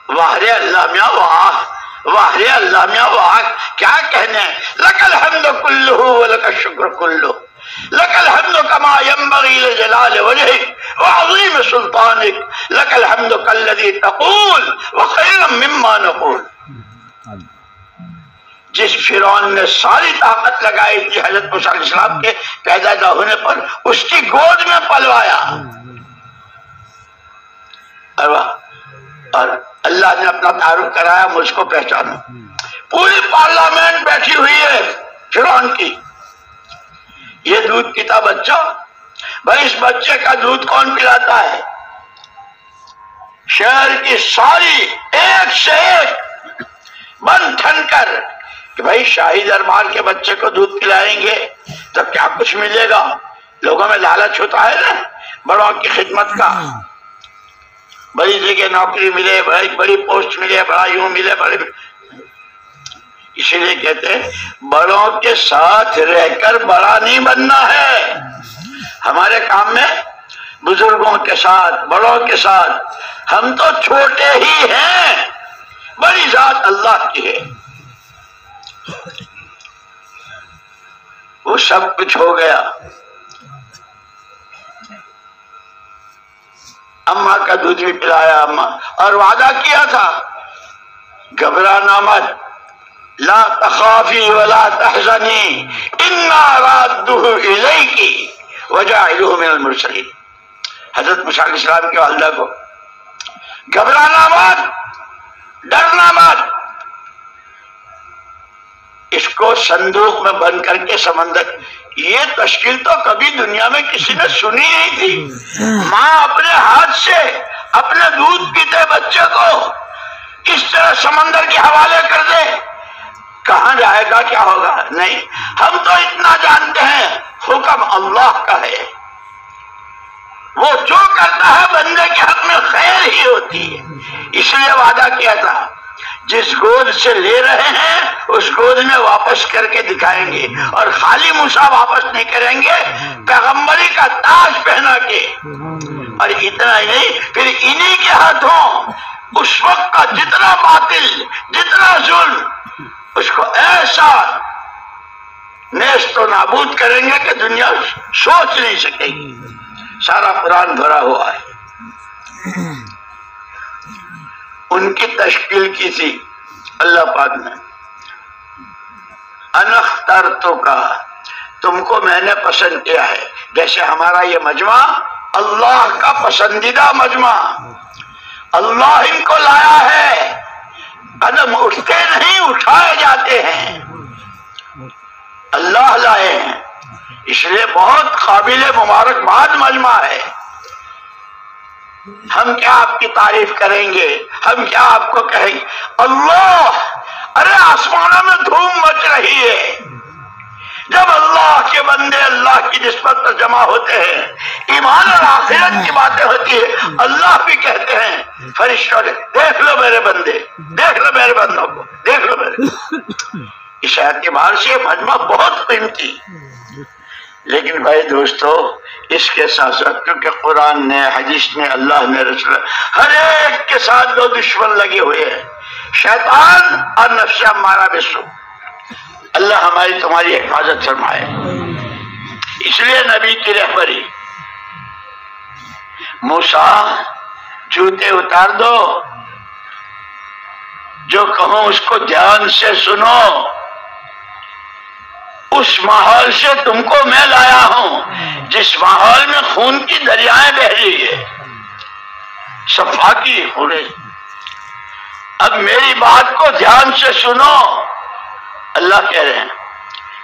واہ اللہ میاں واہ، واہ اللہ میاں واہ، کیا کہنے، لک الحمد کلہ ولک الشکر کلہ، لک الحمد کما ینبغی لجلال وجہک وعظیم سلطانک، لک الحمد کالذی تقول وخیرا مما نقول۔ جس فرعون نے ساری طاقت لگائی تھی حضرت موسیٰ علیہ السلام کے پیدا نہ ہونے پر، اس کی گود میں پلوایا، اور اللہ نے اپنا تعارف کرایا، مجھ کو پہچانو۔ پوری پارلیمنٹ بیٹھی ہوئی ہے فرعون کی، یہ دودھ پیتا بچہ، بھائی اس بچے کا دودھ کون پلاتا ہے؟ شہر کی ساری ایک سے ایک بن ٹھن کر کہ بھائی شاہی دربار کے بچے کو دودھ پلائیں گے تو کیا کچھ ملے گا، لوگوں میں لالچ ہوتا ہے نا، بڑوں کی خدمت کا، بڑی جگہ نوکری ملے، بڑی پوسٹ ملے، بڑا یوں ملے، بڑے، اسی لیے کہتے ہیں بڑوں کے ساتھ رہ کر بڑا نہیں بننا ہے۔ ہمارے کام میں بزرگوں کے ساتھ، بڑوں کے ساتھ، ہم تو چھوٹے ہی ہیں، بڑی ذات اللہ کی ہے۔ وہ سب کچھ ہو گیا، اماں کا دودھ بھی پلایا اماں، اور وعدہ کیا تھا گھبرانا مت، لا تخافی ولا تحزنی انا رادوہ الیکی وجاعلوہ من المرسلین۔ حضرت موسیٰ علیہ السلام کی والدہ کو گھبرانا مت، ڈرنا مت، اس کو صندوق میں بند کر کے سمندر، یہ تشکیل تو کبھی دنیا میں کسی نے سنی نہیں تھی۔ ماں اپنے ہاتھ سے اپنے دودھ پیتے بچے کو اس طرح سمندر کے حوالے کر دے، کہاں جائے گا، کیا ہوگا؟ نہیں، ہم تو اتنا جانتے ہیں حکم اللہ کا ہے، وہ جو کرتا ہے بندے کے حق میں خیر ہی ہوتی ہے۔ اس لیے وعدہ کیا تھا جس گود سے لے رہے ہیں اس گود میں واپس کر کے دکھائیں گے، اور خالی منہ واپس نہیں کریں گے، پیغمبری کا تاج پہنا کے۔ اور اتنا ہی نہیں، پھر انہی کے ہاتھوں اس وقت کا جتنا باطل، جتنا ظلم، اس کو ایسا نیست و نابود کریں گے کہ دنیا سوچ نہیں سکے گی۔ سارا قرآن بھرا ہوا ہے۔ ان کی تشکیل کی تھی اللہ پاک نے، انا اخترتک، تم کو میں نے پسند کیا ہے۔ جیسے ہمارا یہ مجمع اللہ کا پسندیدہ مجمع، اللہ ان کو لایا ہے، قدم اٹھتے نہیں اٹھائے جاتے ہیں، اللہ لائے ہیں، اس لیے بہت قابل مبارکباد مجمع ہے۔ ہم کیا آپ کی تعریف کریں گے، ہم کیا آپ کو کہیں گے؟ اللہ، ارے آسمانوں میں دھوم مچ رہی ہے جب اللہ کے بندے اللہ کی نسبت پر جمع ہوتے ہیں، ایمان اور آخرت کی باتیں ہوتی ہے، اللہ بھی کہتے ہیں فرشتوں نے، دیکھ لو میرے بندے، دیکھ لو میرے بندوں کو، دیکھ لو میرے۔ اس اعتبار سے مجمع بہت قیمتی۔ لیکن بھائی دوستو، اس کے ساتھ ساتھ کیونکہ قرآن نے، حدیث نے، اللہ نے، رسول، ہر ایک کے ساتھ دو دشمن لگے ہوئے ہیں، شیطان اور نفس امارہ بالسوء۔ اللہ ہماری تمہاری حفاظت فرمائے۔ اس لیے نبی کی رہبری، موسیٰ جوتے اتار دو، جو کہوں اس کو دھیان سے سنو، اس ماحول سے تم کو میں لایا ہوں جس ماحول میں خون کی دریائیں بہ رہی ہے، صفا کی ہو رہی۔ اب میری بات کو دھیان سے سنو، اللہ کہہ رہے ہیں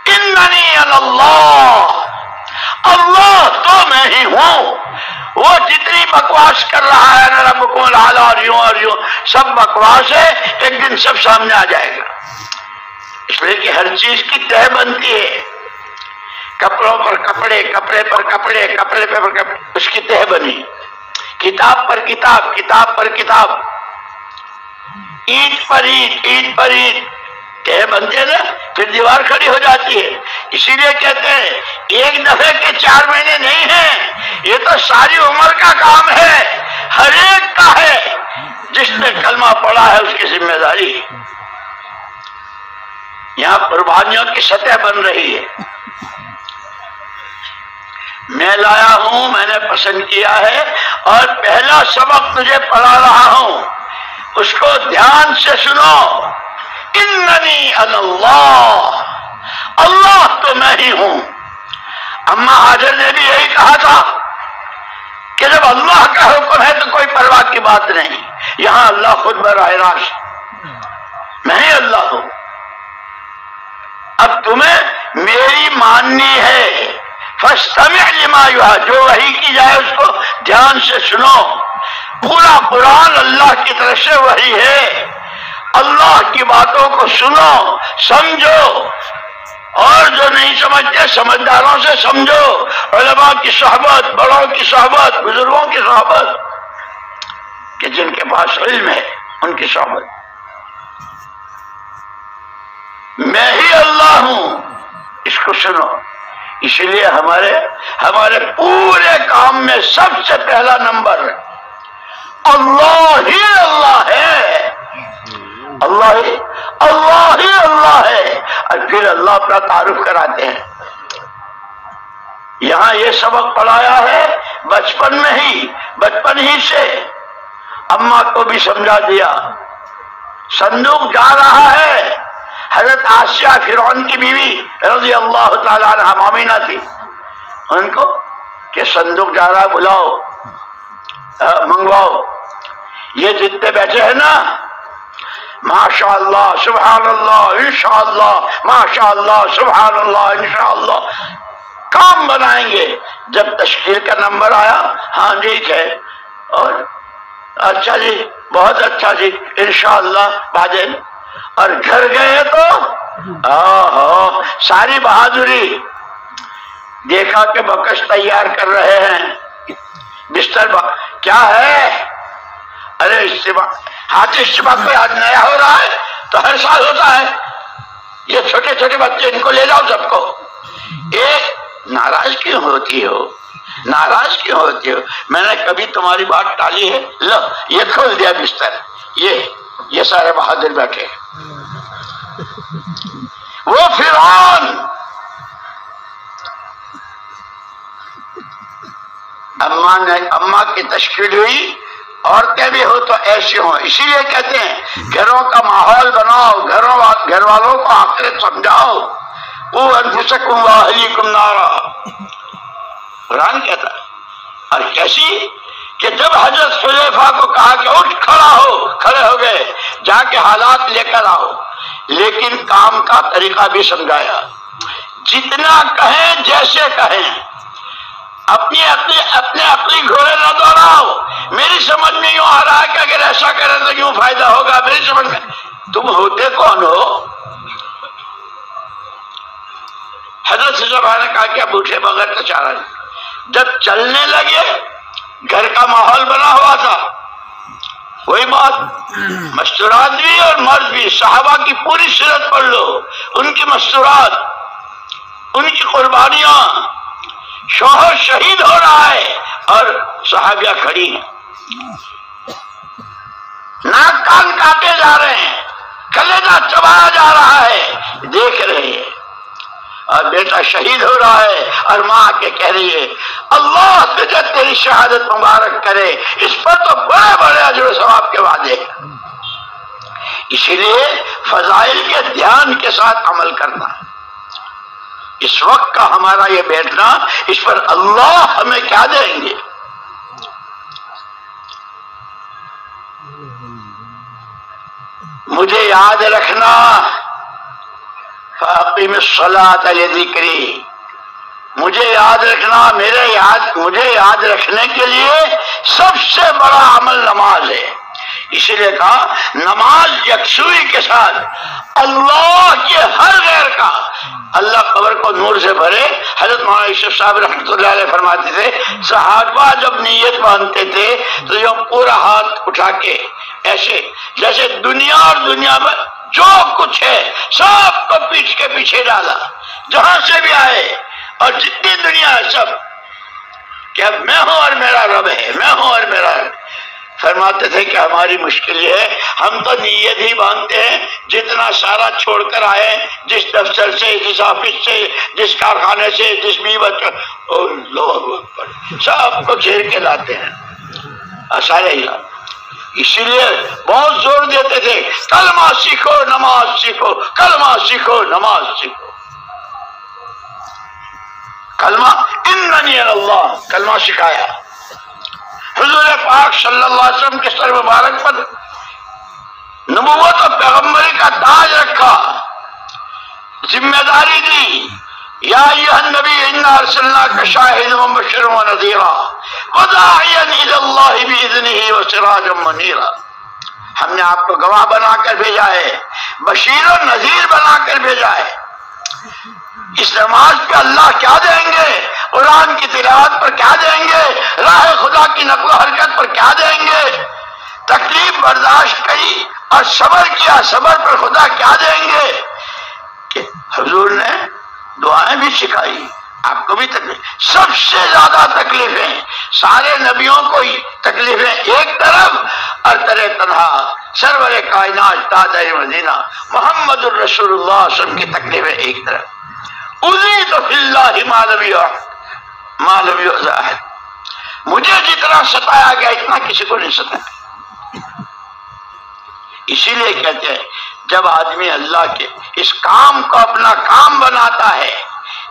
اننی اللہ، اللہ تو میں ہی ہوں۔ وہ جتنی بکواس کر رہا ہے نا ربکم الاعلی اور یوں سب بکواس ہے، ایک دن سب سامنے آ جائے گا۔ اس لیے کہ ہر چیز کی تہ بنتی ہے، کپڑوں پر کپڑے، کپڑے پر کپڑے، کپڑے پر کپڑے، اس کی تہ بنی، کتاب پر کتاب، کتاب پر کتاب، اینٹ پر اینٹ، اینٹ پر اینٹ، تہ بنتے ہیں نا، پھر دیوار کھڑی ہو جاتی ہے۔ اسی لیے کہتے ہیں ایک دفعے کے 4 مہینے نہیں ہیں، یہ تو ساری عمر کا کام ہے، ہر ایک کا ہے۔ جس نے کلمہ پڑھا ہے اس کی ذمہ داری۔ یہاں قربانیوں کی سطح بن رہی ہے۔ میں لایا ہوں، میں نے پسند کیا ہے، اور پہلا سبق تجھے پڑھا رہا ہوں، اس کو دھیان سے سنو۔ اننی اللہ، اللہ تو میں ہی ہوں۔ اما حاجر نے بھی یہی کہا تھا کہ جب اللہ کا حکم ہے تو کوئی پرواہ کی بات نہیں۔ یہاں اللہ خود براہ راست، میں ہی اللہ ہوں، اب تمہیں میری ماننی ہے۔ فاستمع لما یوحی، جو وحی کی جائے اس کو دھیان سے سنو۔ پورا قرآن اللہ کی طرف سے وحی ہے، اللہ کی باتوں کو سنو، سمجھو، اور جو نہیں سمجھتے سمجھداروں سے سمجھو، علماء کی صحبت، بڑوں کی صحبت، بزرگوں کی صحبت، کہ جن کے پاس علم ہے ان کی صحبت۔ میں ہی اللہ ہوں، اس کو سنو۔ اس لیے ہمارے پورے کام میں سب سے پہلا نمبر اللہ ہی اللہ ہے، اللہ ہی اللہ ہے، اور پھر اللہ اپنا تعارف کراتے ہیں۔ یہاں یہ سبق پڑھایا ہے بچپن ہی سے، اماں کو بھی سمجھا دیا۔ صندوق جا رہا ہے، حضرت آسیہ فرعون کی بیوی رضی اللہ تعالیٰ عنہ مومنہ تھی، ان کو کہ صندوق جا رہا، بلاؤ، منگواؤ۔ یہ جتنے بیٹھے ہیں نا، ماشاء اللہ سبحان اللہ انشاءاللہ، ماشاء اللہ سبحان اللہ انشاءاللہ، کام بنائیں گے. جب تشکیل کا نمبر آیا، ہاں ٹھیک ہے، اور اچھا جی بہت اچھا جی انشاءاللہ بعدين. اور گھر گئے تو ساری بہادری، دیکھا کہ بکش تیار کر رہے ہیں، بستر کیا ہے؟ ارے اجتماع، ہاتھ اجتماع کوئی آج نیا ہو رہا ہے تو ہر سال ہوتا ہے، یہ چھوٹے چھوٹے بچے ان کو لے جاؤ سب کو. ناراض کیوں ہوتی ہو؟ ناراض کیوں ہوتی ہو؟ میں نے کبھی تمہاری بات ٹالی ہے؟ لو یہ کھول دیا بستر، یہ سارے بہادر بیٹھے. وہ فرعون اماں کی تشکیل ہوئی، عورتیں بھی ہو تو ایسی ہوں. اسی لیے کہتے ہیں گھروں کا ماحول بناؤ، گھر والوں کو آخرت سمجھاؤ. قوا انفسکم واہلیکم نارا، قرآن کہتا ہے. اور کیسی کہ جب حضرت حذیفہ کو کہا کہ اٹھ کھڑا ہو، کھڑے ہو گئے، جا کے حالات لے کر آؤ، لیکن کام کا طریقہ بھی سمجھایا. جتنا کہیں جیسے کہیں، اپنے عقلی گھوڑے نہ دوڑاؤ. میری سمجھ میں یوں آ رہا ہے کہ اگر ایسا کریں تو یوں فائدہ ہوگا، میری سمجھ میں. تم ہوتے کون ہو؟ حضرت صاحب نے کہا کہ اب اٹھے بغیر تو چارہ نہیں. جب چلنے لگے، گھر کا ماحول بنا ہوا تھا، وہی بات، مستورات بھی اور مرد بھی. صحابہ کی پوری سیرت پڑھ لو، ان کی مستورات، ان کی قربانیاں. شوہر شہید ہو رہا ہے اور صحابیہ کھڑی ہیں، ناک کان کاٹے جا رہے ہیں، کلیجہ چبایا جا رہا ہے، دیکھ رہے ہیں. اور بیٹا شہید ہو رہا ہے اور ماں کے کہہ رہی ہے اللہ تجھے تیری شہادت مبارک کرے. اس پر تو بڑے بڑے اجر و ثواب کے وعدے. اسی لیے فضائل کے دھیان کے ساتھ عمل کرنا. اس وقت کا ہمارا یہ بیٹھنا، اس پر اللہ ہمیں کیا دیں گے. مجھے یاد رکھنا، فاقم الصلاۃ لذکری، مجھے یاد رکھنا، مجھے یاد رکھنے کے لیے سب سے بڑا عمل نماز ہے. اسی لیے کہا نماز یکسوئی کے ساتھ اللہ کے ہر غیر کا، اللہ قبر کو نور سے بھرے. حضرت مولانا یوسف صاحب رحمۃ اللہ علیہ فرماتے تھے صحابہ جب نیت باندھتے تھے تو یہ پورا ہاتھ اٹھا کے ایسے جیسے دنیا اور دنیا میں جو کچھ ہے سب کو پیٹھ کے پیچھے ڈالا، جہاں سے بھی آئے اور جتنی دنیا ہے سب، کہ اب میں ہوں اور میرا رب ہے، میں ہوں اور میرا رب. فرماتے تھے کہ ہماری مشکل یہ ہے ہم تو نیت ہی باندھتے ہیں، جتنا سارا چھوڑ کر آئے، جس دفتر سے، جس آفس سے، جس کارخانے سے، جس بھی بچوں، اللہ اکبر، سب کو گھیر کے لاتے ہیں سارے ہی. اسی لیے بہت زور دیتے تھے کلمہ سیکھو نماز سیکھو، کلمہ سیکھو نماز سیکھو. کلمہ اننی اللہ، کلمہ سکھایا. حضور پاک صلی اللہ علیہ وسلم کے سر مبارک پر نبوت و پیغمبری کا تاج رکھا، ذمہ داری دی. یا ایھا النبی انا ارسلناک شاہدا ومبشرا ونذیرا وداعیا الی اللہ باذنہ وسراجا منیرا. ہم نے آپ کو گواہ بنا کر بھیجا ہے، بشیر و نذیر بنا کر بھیجا ہے. اس نماز پہ اللہ کیا دیں گے، قرآن کی تلاوت پر کیا دیں گے، راہ خدا کی نقل و حرکت پر کیا دیں گے، تکلیف برداشت کی اور صبر کیا، صبر پر خدا کیا دیں گے. کہ حضور نے دعائیں بھی سکھائی، آپ کو بھی تکلیف. سب سے زیادہ تکلیفیں سارے نبیوں کو تکلیفیں ایک طرف، اور ترے تنہا سرور کائنات تاجدار مدینہ محمد الرسول اللہ صلی اللہ علیہ وسلم کی تکلیفیں ایک طرف. اُذِیتُ فِی اللَّہِ مَا لَمْ یُؤْذَ أَحَدٌ، مجھے جتنا ستایا گیا اتنا کسی کو نہیں ستایا. اسی لیے کہتے ہیں جب آدمی اللہ کے اس کام کو اپنا کام بناتا ہے،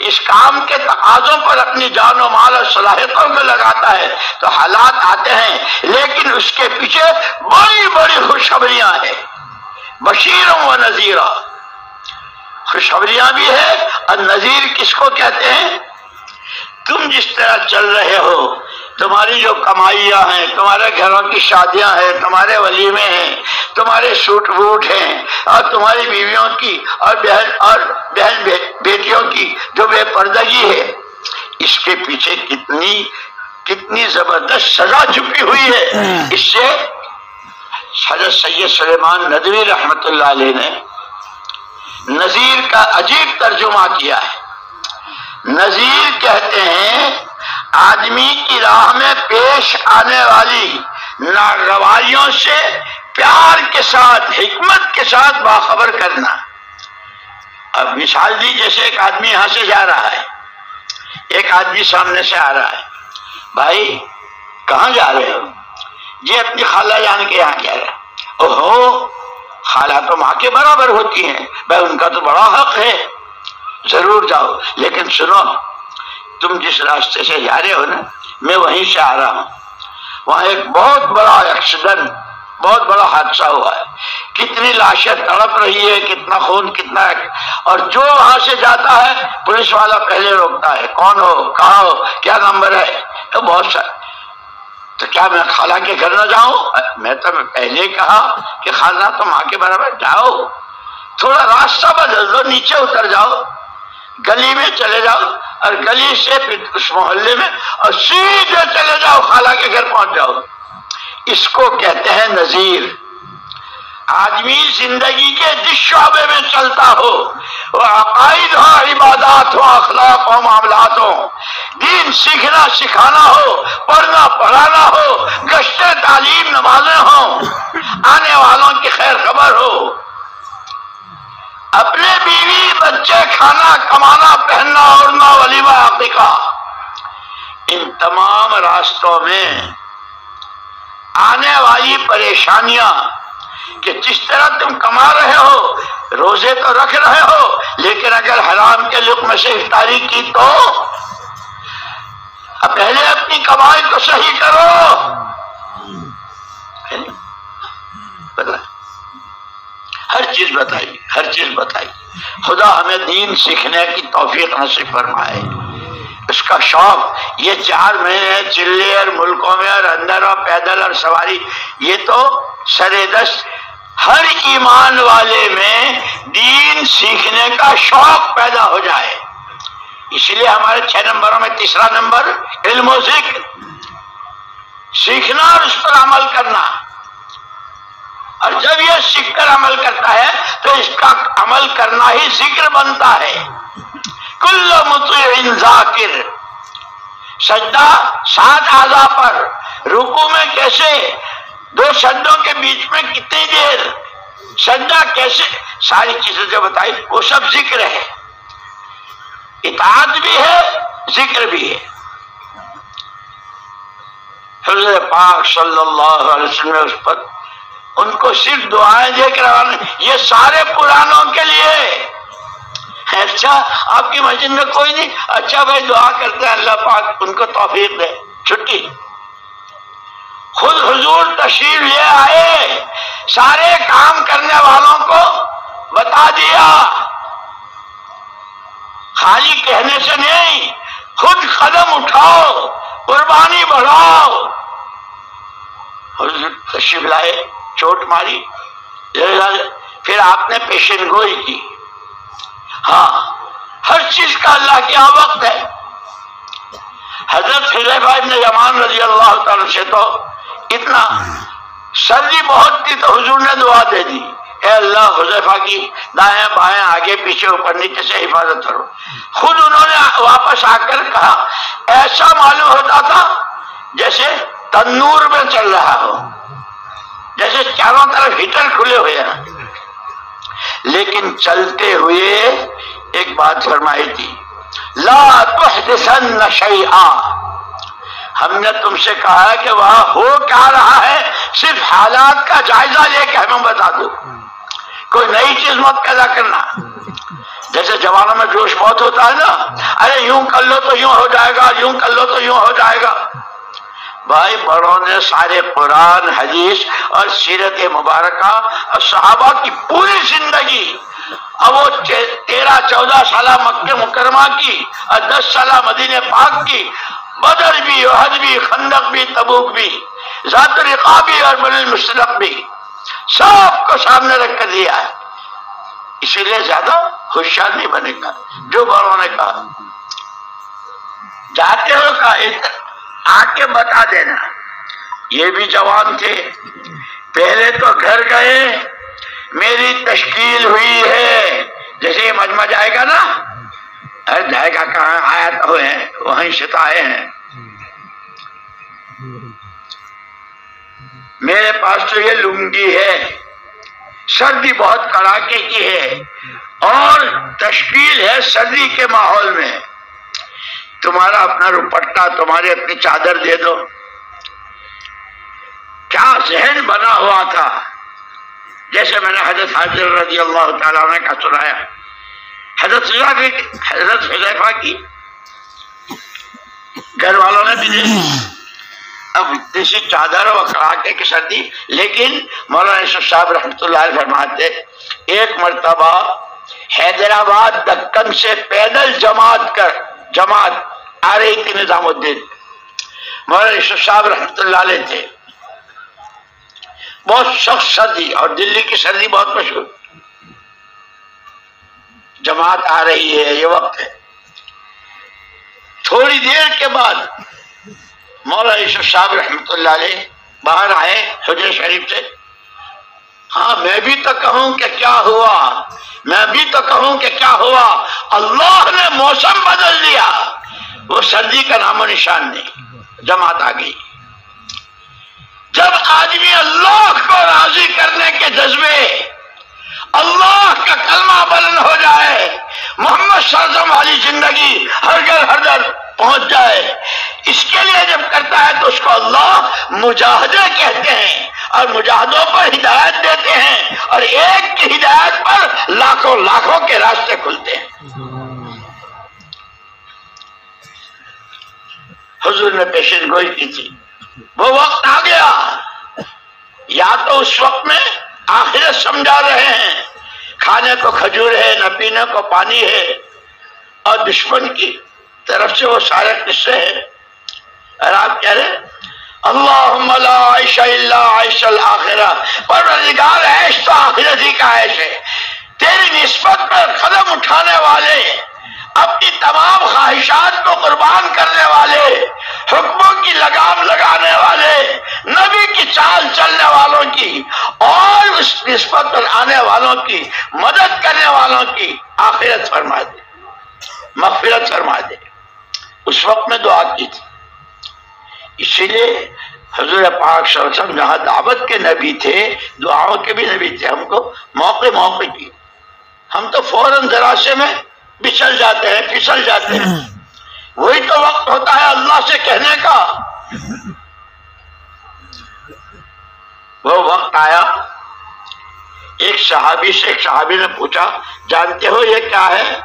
اس کام کے تقاضوں پر اپنی جان و مال اور صلاحیتوں کو لگاتا ہے تو حالات آتے ہیں، لیکن اس کے پیچھے بڑی بڑی خوشخبریاں ہیں. بشیر و نذیرہ، خوشخبریاں بھی ہے. اور نذیر کس کو کہتے ہیں؟ تم جس طرح چل رہے ہو، تمہاری جو کمائیاں ہیں، تمہارے گھروں کی شادیاں ہیں، تمہارے ولیمے ہیں، تمہارے سوٹ بوٹ ہیں، اور تمہاری بیویوں کی اور بہن بیٹیوں کی جو بے پردگی ہے، اس کے پیچھے کتنی زبردست سزا چھپی ہوئی ہے۔ اس سے حضرت سید سلیمان ندوی رحمت اللہ علیہ نے نذیر کا عجیب ترجمہ کیا ہے۔ نذیر کہتے ہیں آدمی کی راہ میں پیش آنے والی ناگواریوں سے پیار کے ساتھ، حکمت کے ساتھ باخبر کرنا۔ اب مثال دی، جیسے ایک آدمی یہاں سے جا رہا ہے، ایک آدمی سامنے سے آ رہا ہے، بھائی کہاں جا رہے ہو؟ جی اپنی خالہ جان کے یہاں جا رہا ہے۔ اوہو، خالہ تو ماں کے برابر ہوتی ہیں، بھائی ان کا تو بڑا حق ہے، ضرور جاؤ، لیکن سنو، تم جس راستے سے جا رہے ہو نا، میں وہیں سے آ رہا ہوں، وہاں ایک بہت بڑا ایکسیڈنٹ، بہت بڑا حادثہ ہوا ہے، کتنی لاشیں تڑپ رہی ہے، کتنا خون، کتنا، اور جو وہاں سے جاتا ہے پولیس والا پہلے روکتا ہے، کون ہو، کہاں ہو، کیا نمبر ہے، تو بہت سارے، تو کیا میں خالہ کے گھر نہ جاؤں؟ میں تو پہلے کہا کہ خالہ تو ماں کے برابر، جاؤ، تھوڑا راستہ بدل دو، نیچے اتر جاؤ، گلی میں چلے جاؤ، اور گلی سے پھر اس محلے میں، اور سیدھے چلے جاؤ، خالہ کے گھر پہنچ جاؤ۔ اس کو کہتے ہیں نذیر۔ آدمی زندگی کے جس شعبے میں چلتا ہو، وہ عقائد ہو، عبادات ہو، اخلاق ہو، معاملات ہو، دین سیکھنا سکھانا ہو، پڑھنا پڑھانا ہو، گشتیں تعلیم نمازیں ہوں، آنے والوں کی خیر خبر ہو، اپنے بیوی بچے، کھانا کمانا، پہننا اوڑھنا، ولیمہ عقیقہ، ان تمام راستوں میں آنے والی پریشانیاں کہ جس طرح تم کما رہے ہو، روزے تو رکھ رہے ہو، لیکن اگر حرام کے لقمے سے افطاری کی تو پہلے اپنی کمائی کو صحیح کرو۔ ہر چیز بتائی، ہر چیز بتائی۔ خدا ہمیں دین سیکھنے کی توفیق نصیب فرمائے۔ اس کا شوق، یہ 4 مہینے چلے اور ملکوں میں اور اندر اور پیدل اور سواری، یہ تو سرے دست ہر ایمان والے میں دین سیکھنے کا شوق پیدا ہو جائے۔ اس لیے ہمارے 6 نمبروں میں تیسرا نمبر علم و ذکر، سیکھنا اور اس پر عمل کرنا۔ اور جب یہ سیکھ کر عمل کرتا ہے تو اس کا عمل کرنا ہی ذکر بنتا ہے۔ کل مطیع ذاکر، سجدہ 7 اعضاء پر، رکوع میں کیسے، 2 سجدوں کے بیچ میں کتنی دیر، سجدہ کیسے، ساری چیزیں جو بتائی وہ سب ذکر ہے، اطاعت بھی ہے، ذکر بھی ہے۔ حضور پاک صلی اللہ علیہ وسلم نے اس پر ان کو صرف دعائیں دے کر روانہ، یہ سارے پرانوں کے لیے۔ اچھا آپ کی مسجد میں کوئی نہیں، اچھا بھائی دعا کرتے ہیں اللہ پاک ان کو توفیق دے، چھٹی۔ خود حضور تشریف لے آئے، سارے کام کرنے والوں کو بتا دیا، خالی کہنے سے نہیں، خود قدم اٹھاؤ، قربانی بڑھاؤ۔ حضور تشریف لائے، چوٹ ماری، پھر آپ نے پیشن گوئی کی۔ ہاں ہر چیز کا اللہ کے یہاں وقت ہے۔ حضرت حذیفہ ابن یمان رضی اللہ تعالی سے تو اتنا سردی بہت تھی تو حضور نے دعا دے دی، اے اللہ حذیفہ کی دائیں بائیں آگے پیچھے اوپر نیچے سے حفاظت کرو۔ خود انہوں نے واپس آ کر کہا ایسا معلوم ہوتا تھا جیسے تنور میں چل رہا ہو، جیسے چاروں طرف ہیٹر کھلے ہوئے ہیں۔ لیکن چلتے ہوئے ایک بات فرمائی تھی، لا تحدثن شیئا، ہم نے تم سے کہا ہے کہ وہاں ہو کیا رہا ہے صرف حالات کا جائزہ لے کے ہمیں بتا دو، کوئی نئی چیز مت پیدا کرنا۔ جیسے جوانوں میں جوش بہت ہوتا ہے نا، ارے یوں کر لو تو یوں ہو جائے گا، یوں کر لو تو یوں ہو جائے گا۔ بھائی بڑوں نے سارے قرآن حدیث اور سیرت مبارکہ اور صحابہ کی پوری زندگی، اب وہ 13-14 سالہ مکہ مکرمہ منورمہ کی اور 10 سالہ مدینہ پاک کی، بدر بھی، احد بھی، خندق بھی، تبوک بھی، ذات الرقاع بھی اور بنی المصطلق بھی، سب کو سامنے رکھ کر دیا ہے۔ اسی لیے زیادہ ہوشیار نہیں بنے گا۔ جو بڑوں نے کہا جاتے ہو کا آ کے بتا دینا۔ یہ بھی جوان تھے، پہلے تو گھر گئے، میری تشکیل ہوئی ہے، جیسے یہ مجمع جائے گا نا، جائے گا کہاں، آیا تو ہے وہیں ستائے ہیں، میرے پاس تو یہ لنگی ہے، سردی بہت کڑاکے کی ہے اور تشکیل ہے سردی کے ماحول میں، تمہارا اپنا دوپٹہ، تمہاری اپنی چادر دے دو۔ کیا ذہن بنا ہوا تھا، جیسے میں نے حضرت حاضر رضی اللہ تعالیٰ عنہ کا سنایا، حضرت حذیفہ کی گھر والوں نے بھی دیکھی، اب اتنی سی چادر و کڑاکے کی سردی، لیکن مولانا یوسف صاحب رحمۃ اللہ علیہ فرماتے ایک مرتبہ حیدرآباد دکن سے پیدل جماعت آ رہی تھی نظام الدین، مولانا یوسف صاحب رحمۃ اللہ علیہ تھے، بہت سخت سردی اور دلی کی سردی بہت مشہور، جماعت آ رہی ہے، یہ وقت ہے۔ تھوڑی دیر کے بعد مولانا یوسف صاحب رحمۃ اللہ علیہ باہر آئے حجرہ شریف سے، ہاں میں بھی تو کہوں کہ کیا ہوا، میں بھی تو کہوں کہ کیا ہوا، اللہ نے موسم بدل دیا، وہ سردی کا نام و نشان نہیں، جماعت آ گئی۔ جب آدمی اللہ کو راضی کرنے کے جذبے، اللہ کا کلمہ بلند ہو جائے، محمد صلی اللہ علیہ وسلم والی زندگی ہر گھر ہر در پہنچ جائے، اس کے لیے جب کرتا ہے تو اس کو اللہ مجاہدے کہتے ہیں، اور مجاہدوں پر ہدایت دیتے ہیں، اور ایک کی ہدایت پر لاکھوں کے راستے کھلتے ہیں۔ حضور نے پیشن گوئی کی تھی، وہ وقت آ گیا، یا تو اس وقت میں آخرت سمجھا رہے ہیں، کھانے کو کھجور ہے، نہ پینے کو پانی ہے، اور دشمن کی طرف سے وہ سارے قصے ہیں، اور آپ کہہ رہے اللہم لا عیش الا عیش الآخرہ، پروردگار عیش تو آخرت ہی کا عیش ہے، تیری نسبت پر قدم اٹھانے والے، اپنی تمام خواہشات کو قربان کرنے والے، حکموں کی لگام لگانے والے، نبی کی چال چلنے والوں کی اور اس نسبت پر آنے والوں کی مدد کرنے والوں کی آخرت فرما دے، مغفرت فرما دے۔ اس وقت میں دعا کی تھی، اسی لیے حضور پاک صلی اللہ علیہ وسلم جہاں دعوت کے نبی تھے، دعاؤں کے بھی نبی تھے، ہم کو موقع کی، ہم تو فوراً ذرا میں بچل جاتے ہیں، پھسل جاتے ہیں، وہی تو وقت ہوتا ہے اللہ سے کہنے کا۔ وہ وقت آیا، ایک صحابی نے پوچھا جانتے ہو یہ کیا ہے؟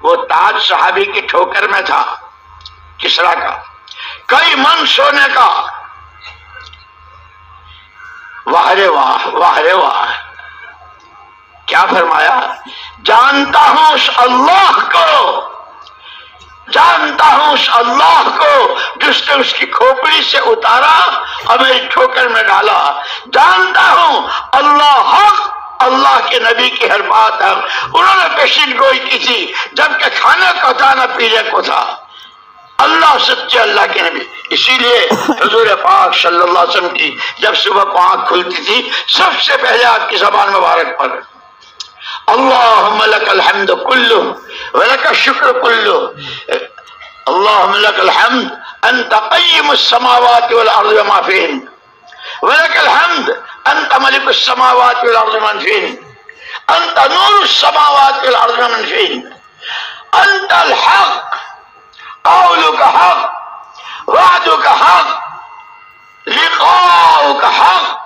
وہ تاج صحابی کی ٹھوکر میں تھا، کسرا کا، کئی من سونے کا۔ واہ رے واہ، واہ رے واہ، کیا فرمایا؟ جانتا ہوں اس اللہ کو، جانتا ہوں اس اللہ کو جس نے اس کی کھوپڑی سے اتارا اور میری ٹھوکر میں ڈالا، جانتا ہوں اللہ حق، اللہ کے نبی کی ہر بات ہے۔ انہوں نے پیشین گوئی کی تھی جبکہ کھانے کو تھا نہ پینے کو تھا، اللہ سچے اللہ کے نبی۔ اسی لیے حضور پاک صلی اللہ علیہ وسلم کی جب صبح کو آنکھ کھلتی تھی، سب سے پہلے آپ کی زبان مبارک پر اللہم لک الحمد کلہ ولک الشکر کلہ، اللہم لک الحمد انت قیم السماوات والارض وما فیہن، ولک الحمد انت ملک السماوات والارض ومن فیہن، انت نور السماوات والارض ومن فیہن، انت الحق، قولک حق، وعدک حق، لقاؤک حق،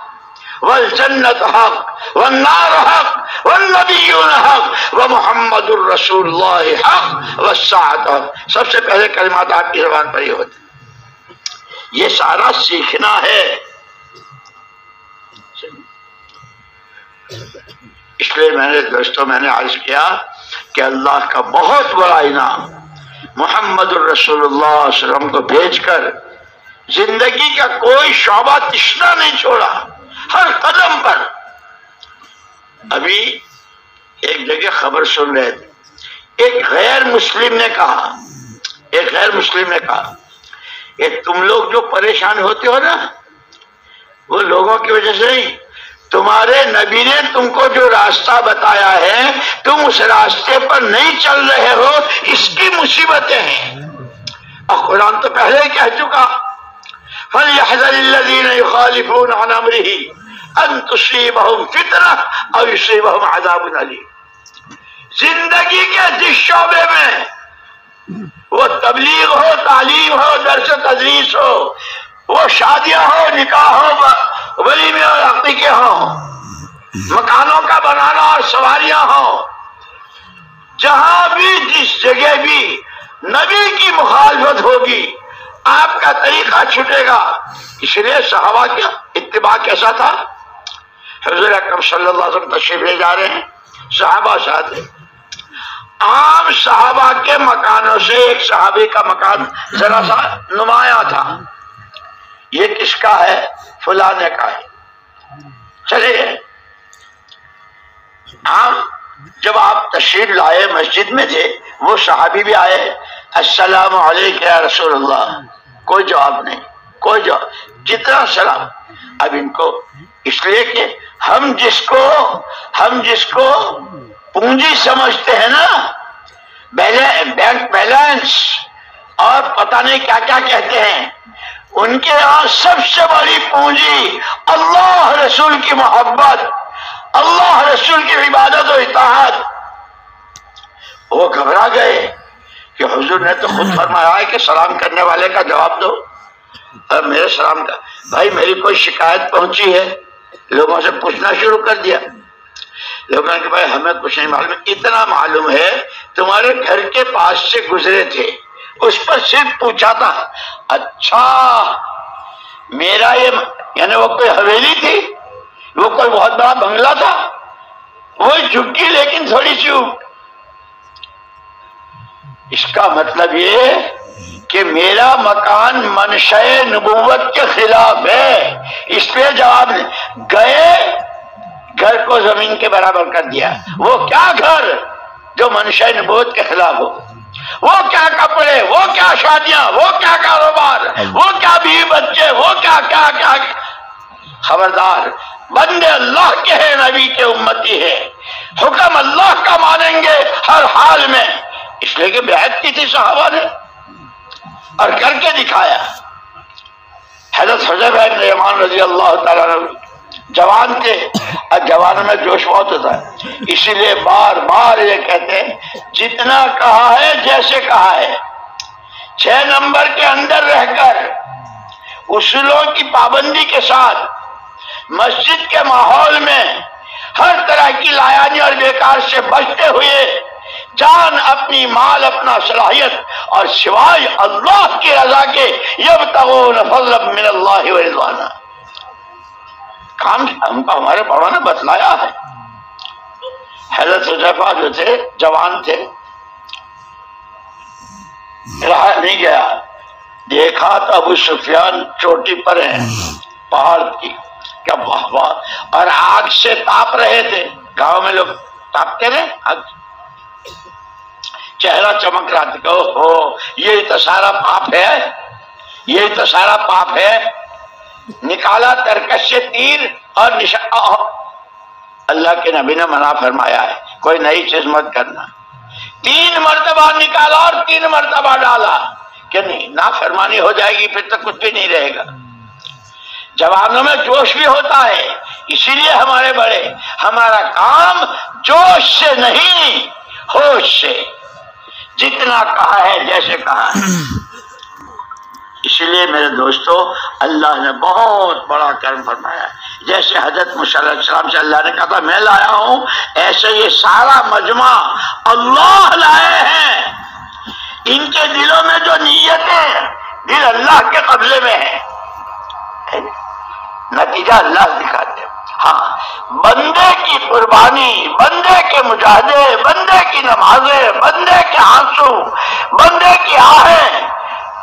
والجنت حق، والنار حق، والنبیون حق، ومحمد الرسول اللہ حق، والساعۃ حق۔ سب سے پہلے کلمات آپ کی زبان پر ہی ہوتے، یہ سارا سیکھنا ہے۔ اس لیے میں نے عرض کیا کہ اللہ کا بہت بڑا انعام محمد الرسول اللہ صلی اللہ علیہ وسلم کو بھیج کر زندگی کا کوئی شعبہ تشنا نہیں چھوڑا، ہر قدم پر۔ ابھی ایک جگہ خبر سن رہے تھے، ایک غیر مسلم نے کہا کہ تم لوگ جو پریشان ہوتے ہو نا، وہ لوگوں کی وجہ سے نہیں، تمہارے نبی نے تم کو جو راستہ بتایا ہے تم اس راستے پر نہیں چل رہے ہو، اس کی مصیبتیں ہیں۔ اور قرآن تو پہلے ہی کہہ چکا، فَلْيَحْذَرِ الَّذِينَ يُخَالِفُونَ عَنْ أَمْرِهِ أَن تُصِيبَهُمْ فِتْنَةٌ أَوْ يُصِيبَهُمْ عَذَابٌ أَلِيمٌ۔ زندگی کے جس شعبے میں، وہ تبلیغ ہو، تعلیم ہو، درس و تدریس ہو، وہ شادیاں ہو، نکاح ہو، ولیمے اور عقیقے ہوں، مکانوں کا بنانا اور سواریاں ہوں، جہاں بھی جس جگہ بھی نبی کی مخالفت ہوگی آپ کا طریقہ چھٹے گا۔ اس لیے صحابہ کا اتباع کیسا تھا؟ حضور اکرم صلی اللہ علیہ وسلم تشریف لے جا رہے ہیں، صحابہ ساتھ ہیں، عام صحابہ کے مکانوں سے ایک صحابی کا مکان ذرا سا نمایاں تھا، یہ کس کا ہے؟ فلاں کا ہے، چلیے عام جب آپ تشریف لائے مسجد میں تھے، وہ صحابی بھی آئے، السلام علیکم یا رسول اللہ، کوئی جواب نہیں، کوئی جواب، جتنا سلام۔ اب ان کو اس لیے کہ ہم جس کو پونجی سمجھتے ہیں نا، بینک بیلنس اور پتہ نہیں کیا کیا کہتے ہیں، ان کے یہاں سب سے بڑی پونجی اللہ رسول کی محبت، اللہ رسول کی عبادت و اطاعت۔ وہ گھبرا گئے کہ حضور نے تو خود فرمایا ہے کہ سلام کرنے والے کا جواب دو، اور میرے سلام کا بھائی میری کوئی شکایت پہنچی ہے؟ لوگوں سے پوچھنا شروع کر دیا۔ لوگوں نے کہ بھائی ہمیں کچھ نہیں معلوم، اتنا معلوم ہے تمہارے گھر کے پاس سے گزرے تھے، اس پر صرف پوچھا تھا۔ اچھا، میرا یہ یعنی وہ کوئی حویلی تھی، وہ کوئی بہت بڑا بنگلہ تھا، وہ جھکی لیکن تھوڑی سی۔ اس کا مطلب یہ کہ میرا مکان منشأ نبوت کے خلاف ہے، اس پہ جواب گئے، گھر کو زمین کے برابر کر دیا۔ وہ کیا گھر جو منشأ نبوت کے خلاف ہو، وہ کیا کپڑے، وہ کیا شادیاں، وہ کیا کاروبار، وہ کیا بیوی بچے، وہ کیا کیا کیا۔ خبردار، بندے اللہ کے ہیں، نبی کے امتی ہے، حکم اللہ کا مانیں گے ہر حال میں۔ اس لیے کہ بیعت کی تھی صحابہ نے اور کر کے دکھایا۔ حضرت حذیفہ بن یمان رضی اللہ تعالیٰ عنہ جوان تھے، اور جوانوں میں جوش بہت ہوتا ہے، اسی لیے بار بار یہ کہتے ہیں جتنا کہا ہے جیسے کہا ہے، 6 نمبر کے اندر رہ کر اصولوں کی پابندی کے ساتھ مسجد کے ماحول میں ہر طرح کی لایانی اور بیکار سے بچتے ہوئے جان اپنی، مال اپنا، صلاحیت اور سوائے اللہ کی رضا کے یبتغون فضلا من اللہ ورضوانا، کام ہم کو ہمارے بڑوں نے بتلایا ہے۔ حضرت حذیفہ جو تھے جوان تھے، رہا نہیں گیا، دیکھا تو ابو سفیان چوٹی پر ہیں پہاڑ کی، کیا واہ واہ، اور آگ سے تاپ رہے تھے، گاؤں میں لوگ تاپتے رہے، چہرہ چمک رہا تھا، یہ تو سارا پاپ ہے، یہ تو سارا پاپ ہے۔ نکالا ترکش سے تیر اور اللہ کے نبی نے منع فرمایا ہے کوئی نئی چیز مت کرنا، 3 مرتبہ نکالا اور 3 مرتبہ ڈالا کہ نہیں، نافرمانی ہو جائے گی، پھر تو کچھ بھی نہیں رہے گا۔ جوانوں میں جوش بھی ہوتا ہے، اسی لیے ہمارے بڑے، ہمارا کام جوش سے نہیں ہوش سے، جتنا کہا ہے جیسے کہا ہے۔ اسی لیے میرے دوستو اللہ نے بہت بڑا کرم فرمایا ہے، جیسے حضرت موسیٰ علیہ السلام سے اللہ نے کہا تھا میں لایا ہوں، ایسے یہ سارا مجمع اللہ لائے ہیں۔ ان کے دلوں میں جو نیتیں، دل اللہ کے قبضے میں ہے، نتیجہ اللہ دکھاتے ہیں۔ ہاں، بندے کی قربانی، بندے کے مشاہدے، بندے کی نمازیں، بندے کے آنسو، بندے کی آہیں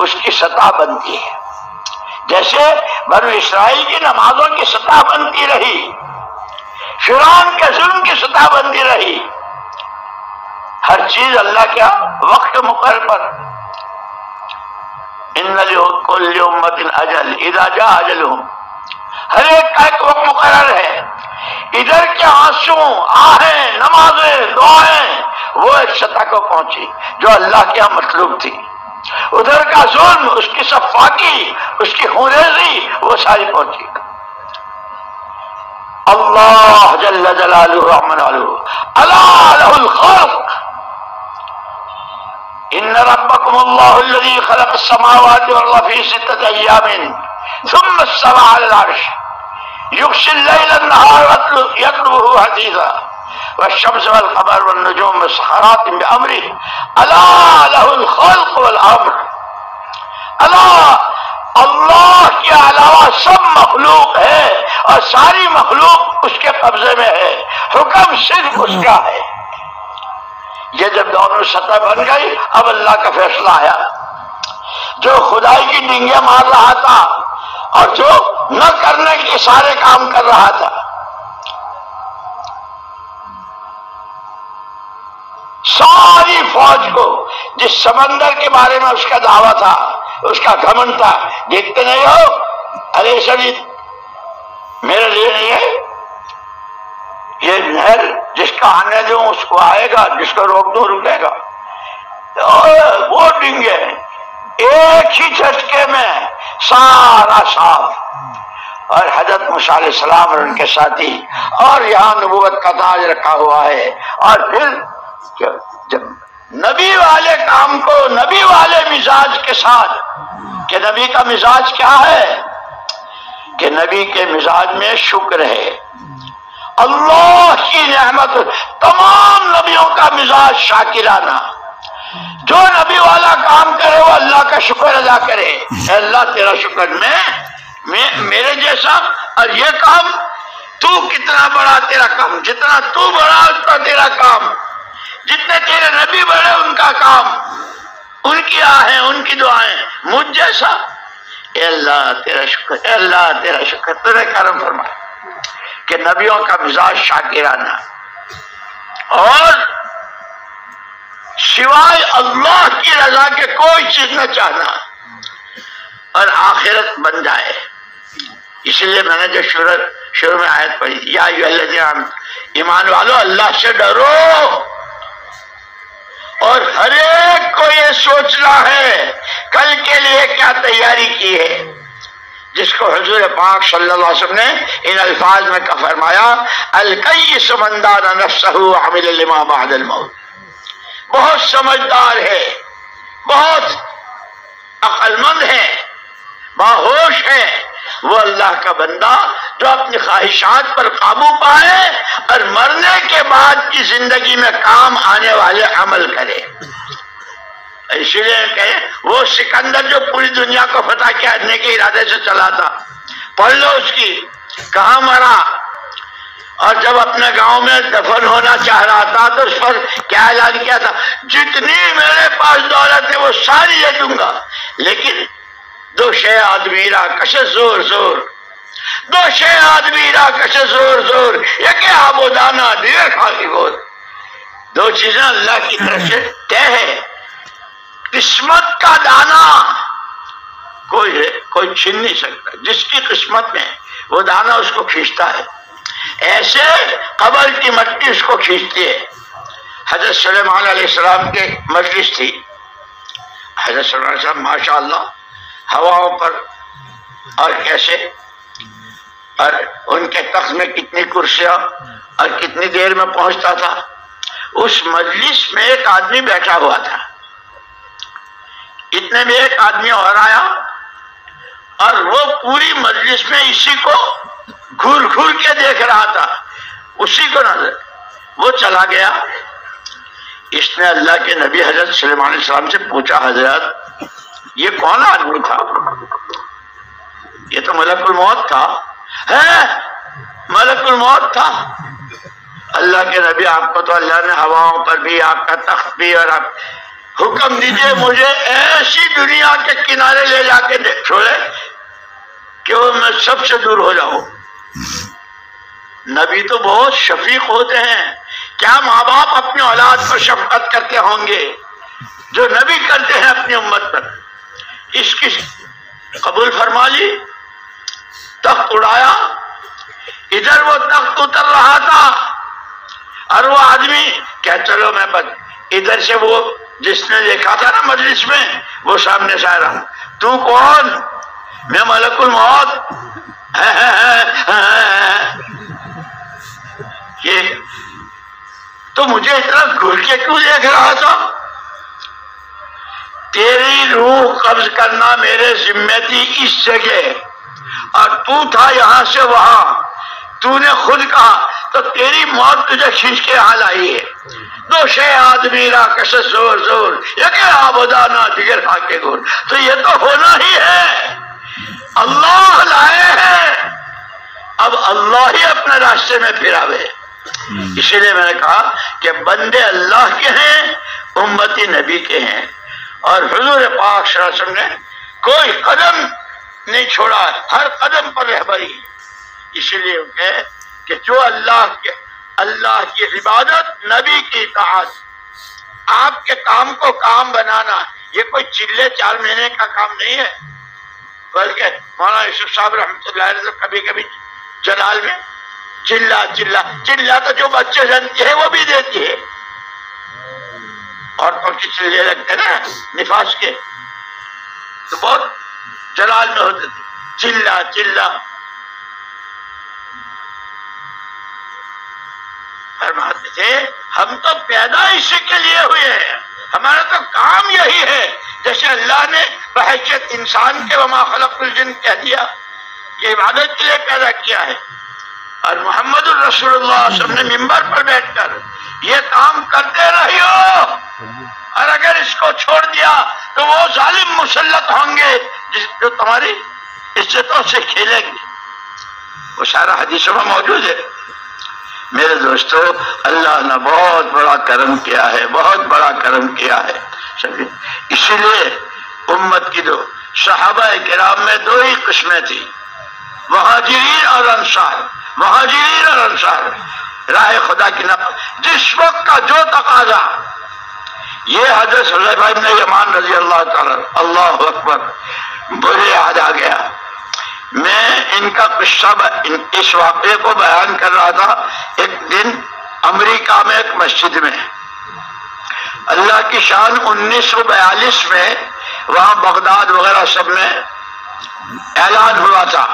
اس کی سطح بنتی ہے. جیسے بنو اسرائیل کی نمازوں کی سطح بنتی رہی، فرعون کے ظلم کی سطح بنتی رہی. ہر چیز اللہ کے وقت مقرر پر. ان لکل امۃ اجل اذا جاء اجلہم، ہر ایک کا ایک وقت مقرر ہے. ادھر کے آنسو، آہیں، نمازیں، دعائیں وہ ایک سطح کو پہنچی جو اللہ کے یہاں مطلوب تھی. ادھر کا ظلم، اس کی صفاکی، اس کی خونریزی وہ ساری پہنچی. اللہ جل جلالہ عمن والہ الا لہ الخلق ان ربکم اللہ الذی خلق السماوات والارض فی ستۃ ایام ثم استوى علی العرش یغشی اللیل النہار یطلبہ حثیثا والشمس والقمر والنجوم مسخرات بامرہ الا لہ الخلق والامر. اللہ کے علاوہ سب مخلوق ہے اور ساری مخلوق اس کے قبضے میں ہے، حکم صرف اس کا ہے. یہ جب دونوں سطح بن گئی اب اللہ کا فیصلہ آیا. جو خدائی کی ڈنگیاں مار رہا تھا اور جو نہ کرنے کے سارے کام کر رہا تھا، ساری فوج کو جس سمندر کے بارے میں اس کا دعویٰ تھا، اس کا گھمنڈ تھا، دیکھتے نہیں ہو ارے شریف میرے لیے نہیں ہے یہ نہر، جس کا آنے دوں اس کو آئے گا، جس کو روک دوں رکے گا. وہ ڈنگے ایک ہی جھٹکے میں سارا صاف. اور حضرت موسیٰ علیہ السلام اور ان کے ساتھی، اور یہاں نبوت کا تاج رکھا ہوا ہے. اور پھر جب نبی والے کام کو نبی والے مزاج کے ساتھ، کہ نبی کا مزاج کیا ہے؟ کہ نبی کے مزاج میں شکر ہے. اللہ کی نعمت، تمام نبیوں کا مزاج شاکرانہ. جو نبی والا کام کرے وہ اللہ کا شکر ادا کرے. اے اللہ تیرا شکر، میں میرے جیسا، اور یہ کام تو کتنا بڑا تیرا کام، جتنا تو بڑا اتنا تیرا کام، جتنے تیرے نبی بڑے ان کا کام، ان کی آہیں، ان کی دعائیں، مجھ جیسا. اے اللہ تیرا شکر، اے اللہ تیرا شکر، تیرے کرم فرما کہ نبیوں کا مزاج شاکرانہ اور سوائے اللہ کی رضا کے کوئی چیز نہ چاہنا اور آخرت بن جائے. اس لیے میں نے جو شروع میں آیت پڑھی، یا ایھا الذین آمنوا، ایمان والو اللہ سے ڈرو. اور ہر ایک کو یہ سوچنا ہے کل کے لیے کیا تیاری کی ہے. جس کو حضور پاک صلی اللہ علیہ وسلم نے ان الفاظ میں فرمایا، الکیس من دان نفسہ وعمل لما بعد الموت. بہت سمجھدار ہے، بہت عقل مند ہے، باہوش ہے وہ اللہ کا بندہ جو اپنی خواہشات پر قابو پائے اور مرنے کے بعد کی زندگی میں کام آنے والے عمل کرے. اسی لیے کہ وہ سکندر جو پوری دنیا کو فتح کرنے کے ارادے سے چلا تھا، پڑھ لو اس کی کہاں مرا، اور جب اپنے گاؤں میں دفن ہونا چاہ رہا تھا تو اس پر کیا اعلان کیا تھا، جتنی میرے پاس دولت ہے وہ ساری دے دوں گا، لیکن دو شے آدمی را کش زور زور، دو شے آدمی را کش زور زور، یکی آب و دانا دیگر خاکی گود. دو چیزیں اللہ کی طرف سے طے ہے. قسمت کا دانا کوئی چھین نہیں سکتا، جس کی قسمت میں وہ دانا اس کو کھینچتا ہے، ایسے قبر کی مٹی اس کو کھینچتی ہے. حضرت سلیمان علیہ السلام کے مجلس تھی. حضرت سلیمان علیہ السلام ماشاء اللہ ہواؤں پر اور کیسے، اور ان کے تخت میں کتنی کرسیاں اور کتنی دیر میں پہنچتا تھا. اس مجلس میں ایک آدمی بیٹھا ہوا تھا. اتنے میں ایک آدمی اور آیا اور وہ پوری مجلس میں اسی کو گھور گھور کے دیکھ رہا تھا، اسی کو نظر. وہ چلا گیا. اس نے اللہ کے نبی حضرت سلیمان علیہ السلام سے پوچھا، حضرت یہ کون آدمی تھا؟ یہ تو ملک الموت تھا. ہے ملک الموت تھا. اللہ کے نبی آپ کو تو اللہ نے ہواؤں پر بھی، آپ کا تخت بھی، اور آپ حکم دیجئے مجھے ایسی دنیا کے کنارے لے جا کے چھوڑے کہ وہ میں سب سے دور ہو جاؤں۔ نبی تو بہت شفیق ہوتے ہیں، کیا ماں باپ اپنی اولاد پر شفقت کرتے ہوں گے جو نبی کرتے ہیں اپنی امت پر۔ اس کی قبول فرما لی، تخت اڑایا، ادھر وہ تخت اتر رہا تھا اور وہ آدمی کیا چلو میں بس ادھر سے، وہ جس نے دیکھا تھا نا مجلس میں، وہ سامنے سے آ رہا، تو کون؟ میں ملک الموت۔ یہ تو مجھے اتنا گھر کے کیوں دیکھ رہا تھا؟ تیری روح قبض کرنا میرے ذمہ تھی اس جگہ، اور تو تھا یہاں سے وہاں، تو نے خود کہا تو تیری موت تجھے کھینچ کے یہاں لائی ہے۔ دو شے آدمی را کش زور زور، یک آبادانا دیگر خاکے گور، تو یہ تو ہونا ہی ہے، اللہ لائے ہیں، اب اللہ ہی اپنے راستے میں پھراوے۔ اسی لیے میں نے کہا کہ بندے اللہ کے ہیں، امتی نبی کے ہیں، اور حضور پاک صلی اللہ علیہ وسلم نے کوئی قدم نہیں چھوڑا، ہر قدم پر رہبری۔ اسی لیے کہ جو اللہ کی عبادت، نبی کی اطاعت، آپ کے کام کو کام بنانا، یہ کوئی چلے 4 مہینے کا کام نہیں ہے، بلکہ مولانا یوسف صاحب رحمۃ اللہ علیہ کبھی کبھی جلال میں چلا تو جو بچے جنتی ہے وہ بھی دیتی ہے، عورتوں کی چلے لگتے نا نفاس کے، تو بہت جلال میں ہوتے تھے، چلا فرماتے تھے ہم تو پیدا اسی کے لیے ہوئے ہیں، ہمارا تو کام یہی ہے، جیسے اللہ نے بحیثیت انسان کے وما خلقت الجن کہہ دیا کہ عبادت کے لیے پیدا کیا ہے، اور محمد الرسول اللہ صلی اللہ علیہ وسلم نے ممبر پر بیٹھ کر یہ کام کرتے رہیو، اور اگر اس کو چھوڑ دیا تو وہ ظالم مسلط ہوں گے جو تمہاری عزتوں سے کھیلیں گے، وہ سارا حدیثوں میں موجود ہے۔ میرے دوستو، اللہ نے بہت بڑا کرم کیا ہے، بہت بڑا کرم کیا ہے۔ اسی لیے امت کی دو صحابہ کرام میں 2 ہی قسمیں تھیں، مہاجرین اور انصار، مہاجرین اور انصار، راہ خدا کی نقل جس وقت کا جو تقاضا۔ یہ حضرت حذیفہ بن یمان رضی اللہ تعالی، اللہ اکبر، مجھے یاد آ گیا، میں ان کا قصہ اس واقعے کو بیان کر رہا تھا۔ ایک دن امریکہ میں ایک مسجد میں، اللہ کی شان 1942 میں وہاں بغداد وغیرہ سب میں اعلان ہوا تھا،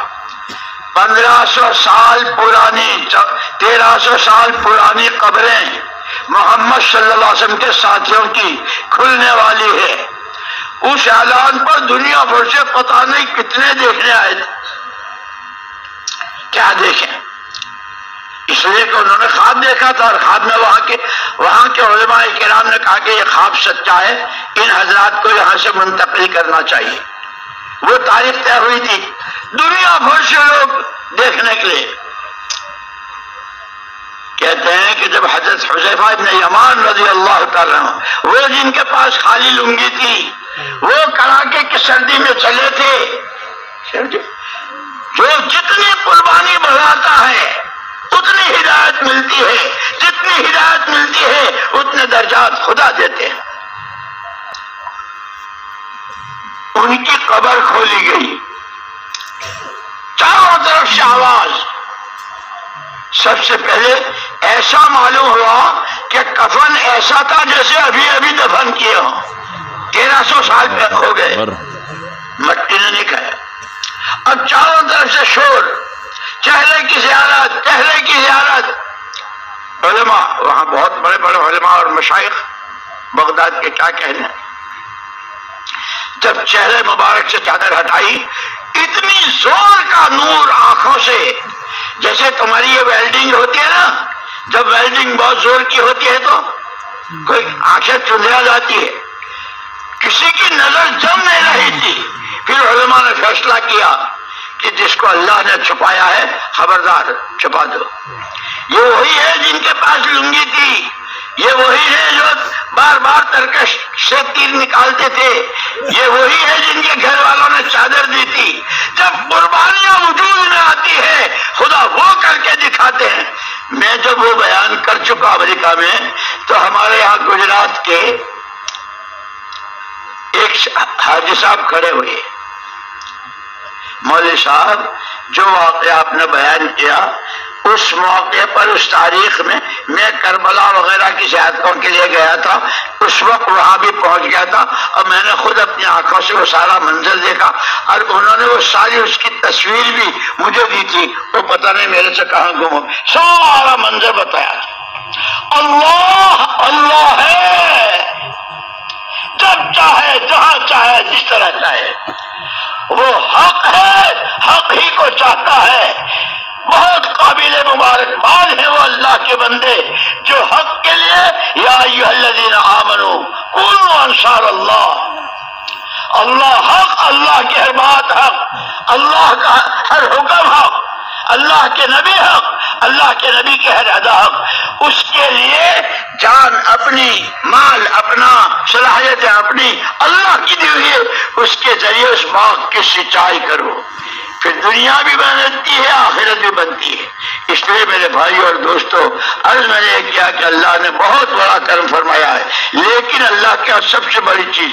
1500 سال پرانی 1300 سال پرانی قبریں محمد صلی اللہ علیہ وسلم کے ساتھیوں کی کھلنے والی ہے۔ اس اعلان پر دنیا بھر سے پتہ نہیں کتنے دیکھنے آئے تھے۔ کیا دیکھیں؟ اس لیے کہ انہوں نے خواب دیکھا تھا، اور خواب میں وہاں کے علماء کرام نے کہا کہ یہ خواب سچا ہے، ان حضرات کو یہاں سے منتقل کرنا چاہیے۔ وہ تاریخ طے ہوئی تھی، دنیا بھر سے لوگ دیکھنے کے لیے۔ کہتے ہیں کہ جب حضرت حذیفہ بن یمان رضی اللہ تعالیٰ عنہ، وہ جن کے پاس خالی لنگی تھی، وہ کڑاکے کی سردی میں چلے تھے، جو جتنی قربانی بڑھاتا ہے اتنی ہدایت ملتی ہے، جتنی ہدایت ملتی ہے اتنے درجات خدا دیتے ہیں۔ ان کی قبر کھولی گئی، چاروں طرف سے آواز۔ سب سے پہلے ایسا معلوم ہوا کہ کفن ایسا تھا جیسے ابھی ابھی دفن کیے ہوں، 1300 سال پہ ہو گئے، مٹی نے نہیں کھایا۔ اب چاروں طرف سے شور، چہرے کی زیارت، چہرے کی زیارت۔ علماء وہاں بہت بڑے بڑے علماء اور مشائخ بغداد کے کیا کہنے، جب چہرے مبارک سے چادر ہٹائی، اتنی زور کا نور آنکھوں سے، جیسے تمہاری یہ ویلڈنگ ہوتی ہے نا، جب ویلڈنگ بہت زور کی ہوتی ہے تو کوئی آنکھیں چندھیا جاتی ہے، کسی کی نظر جم نہیں رہی تھی۔ پھر علماء نے فیصلہ کیا کہ جس کو اللہ نے چھپایا ہے خبردار چھپا دو۔ یہ وہی ہے جن کے پاس لنگی تھی، یہ وہی ہے جو بار بار ترکش سے تیر نکالتے تھے، یہ وہی ہے جن کے گھر والوں نے چادر دی تھی۔ جب قربانیاں وجود میں آتی ہے خدا وہ کر کے دکھاتے ہیں۔ میں جب وہ بیان کر چکا امریکہ میں تو ہمارے یہاں گجرات کے ایک حاجی صاحب کھڑے ہوئے، مولوی صاحب جو واقعہ آپ نے بیان کیا اس موقع پر اس تاریخ میں کربلا وغیرہ کی زیارتوں کے لیے گیا تھا، اس وقت وہاں بھی پہنچ گیا تھا اور میں نے خود اپنی آنکھوں سے وہ سارا منظر دیکھا، اور انہوں نے وہ ساری اس کی تصویر بھی مجھے دی تھی، وہ پتہ نہیں میرے سے کہاں گم ہو، سارا منظر بتایا تھا۔ اللہ اللہ ہے، جب چاہے جہاں چاہے جس طرح چاہے، وہ حق ہے، حق ہی کو چاہتا ہے۔ بہت قابل مبارکباد ہے وہ اللہ کے بندے جو حق کے لیے یا ایھا الذین آمنوا کونوا انصار اللہ، اللہ حق، اللہ کی ہر بات حق، اللہ کا ہر حکم حق، اللہ کے نبی حق، اللہ کے نبی کی ہر ادا حق، اس کے لیے جان اپنی، مال اپنا، صلاحیتیں اپنی اللہ کی دی ہوئی ہے، اس کے ذریعے اس باغ کی سچائی کرو، پھر دنیا بھی بنتی ہے آخرت بھی بنتی ہے۔ اس لیے میرے بھائی اور دوستو، عرض میں نے کیا کہ اللہ نے بہت بڑا کرم فرمایا ہے، لیکن اللہ کی سب سے بڑی چیز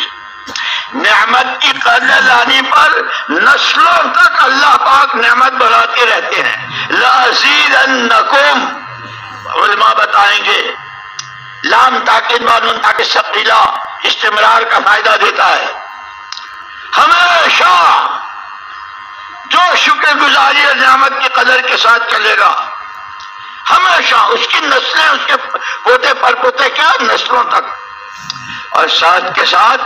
نعمت کی قدردانی پر نسلوں تک اللہ پاک نعمت بڑھاتے رہتے ہیں۔ لَأَزِيدَنَّكُمْ، علماء بتائیں گے لام تاکید بانون تاکہ ثقیلہ استمرار کا فائدہ دیتا ہے۔ ہمیشہ جو شکر گزاری اور نعمت کی قدر کے ساتھ چلے گا، ہمیشہ اس کی نسلیں، اس کے پوتے پر پوتے کیا نسلوں تک، اور ساتھ کے ساتھ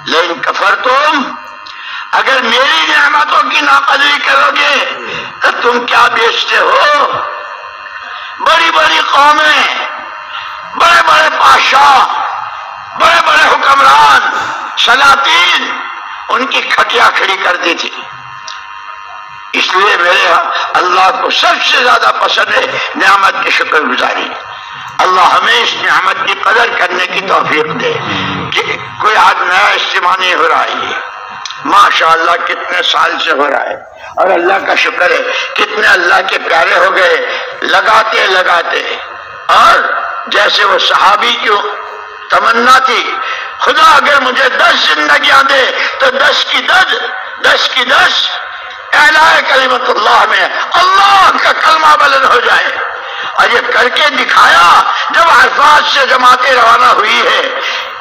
لیکن کفرتم، اگر میری نعمتوں کی ناقدری کرو گے تو تم کیا بیچتے ہو؟ بڑی بڑی قومیں، بڑے بڑے بادشاہ، بڑے بڑے حکمران، سلاطین ان کی کھٹیا کھڑی کر دی تھی۔ اس لیے میرے اللہ کو سب سے زیادہ پسند ہے نعمت کی شکر گزاری۔ اللہ ہمیں اس نعمت کی قدر کرنے کی توفیق دے کہ کوئی آج نیا اجتماع نہیں ہو رہا ہے، ماشاءاللہ کتنے سال سے ہو رہا ہے، اور اللہ کا شکر ہے کتنے اللہ کے پیارے ہو گئے لگاتے لگاتے، اور جیسے وہ صحابی کی تمنا تھی، خدا اگر مجھے 10 زندگیاں دے تو 10 کی 10 اعلاء کلمت اللہ میں اللہ کا کلمہ بلند ہو جائے، اور یہ کر کے دکھایا۔ جب عرفات سے جماعتیں روانہ ہوئی ہے،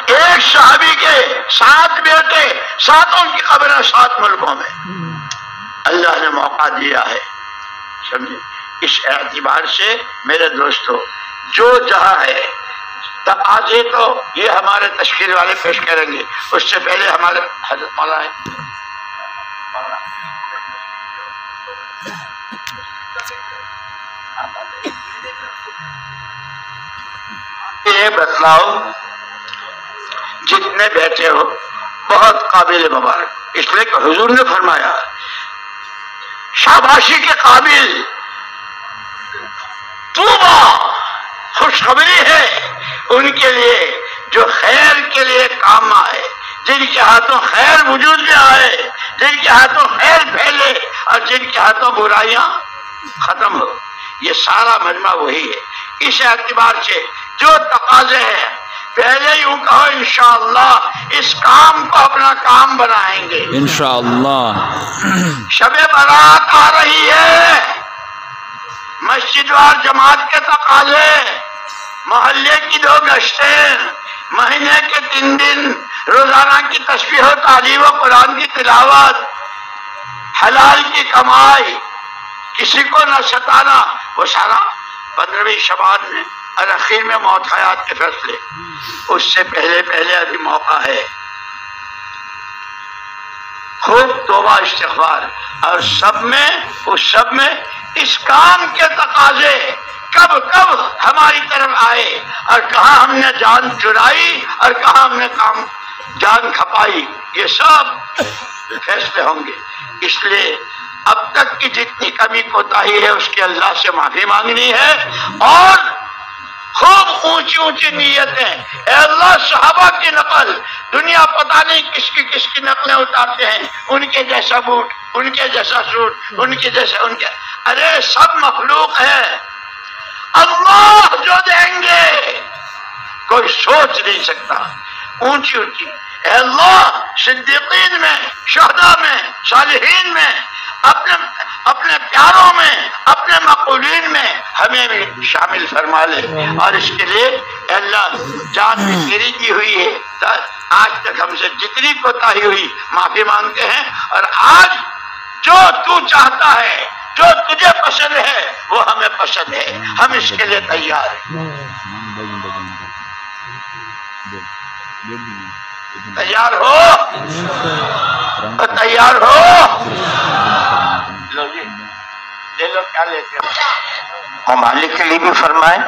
ایک صحابی کے 7 بیٹے، 7 کی قبریں 7 ملکوں میں اللہ نے موقع دیا ہے، سمجھے؟ اس اعتبار سے میرے دوستو جو جہاں ہے تقاضے تو یہ ہمارے تشکیل والے پیش کریں گے، اس سے پہلے ہمارے حضرت مولانا یہ بتلاؤ جتنے بیٹھے ہو بہت قابل مبارک، اس لیے کہ حضور نے فرمایا شاباشی کے قابل، توبہ، خوشخبری ہے ان کے لیے جو خیر کے لیے کام آئے، جن کے ہاتھوں خیر وجود میں آئے، جن کے ہاتھوں خیر پھیلے اور جن کے ہاتھوں برائیاں ختم ہو۔ یہ سارا مجمع وہی ہے۔ اس اعتبار سے جو تقاضے ہیں پہلے یوں کہو انشاءاللہ اس کام کو اپنا کام بنائیں گے انشاءاللہ۔ شب برات آ رہی ہے، مسجد وار جماعت کے تقاضے، محلے کی 2 گشتیں، مہینے کے 3 دن، روزانہ کی تسبیح و تعلیم و قرآن کی تلاوت، حلال کی کمائی، کسی کو نہ ستانا، وہ سارا 15ویں شعبان میں اور اخیر میں موت حیات کے فیصلے، اس سے پہلے ابھی موقع ہے۔ خوب توبہ استغفار، اور سب میں اس کام کے تقاضے کب ہماری طرف آئے، اور کہاں ہم نے جان چرائی اور کہاں ہم نے جان کھپائی، یہ سب فیصلے ہوں گے۔ اس لیے اب تک کی جتنی کمی کوتاہی ہے اس کی اللہ سے معافی مانگنی ہے، اور خوب اونچی اونچی نیتیں. اے اللہ صحابہ کی نقل، دنیا پتہ نہیں کس کی نقلیں اتارتے ہیں، ان کے جیسا بوٹ، ان کے جیسا سوٹ، ان کے جیسا ارے سب مخلوق ہے، اللہ جو دیں گے کوئی سوچ نہیں سکتا. اونچی اونچی اے اللہ صدیقین میں، شہداء میں، صالحین میں، اپنے پیاروں میں، اپنے مقبولین میں ہمیں بھی شامل فرما لے. اور اس کے لیے اے اللہ جان بھی تیری کی ہوئی ہے، آج تک ہم سے جتنی کوتاہی ہوئی معافی مانگتے ہیں، اور آج جو تو چاہتا ہے، جو تجھے پسند ہے وہ ہمیں پسند ہے، ہم اس کے لیے تیار ہیں. تیار ہو؟ تیار ہو؟ لو جی لے لو، کیا لیتے ہو؟ ممالک کے لیے بھی فرمائیں.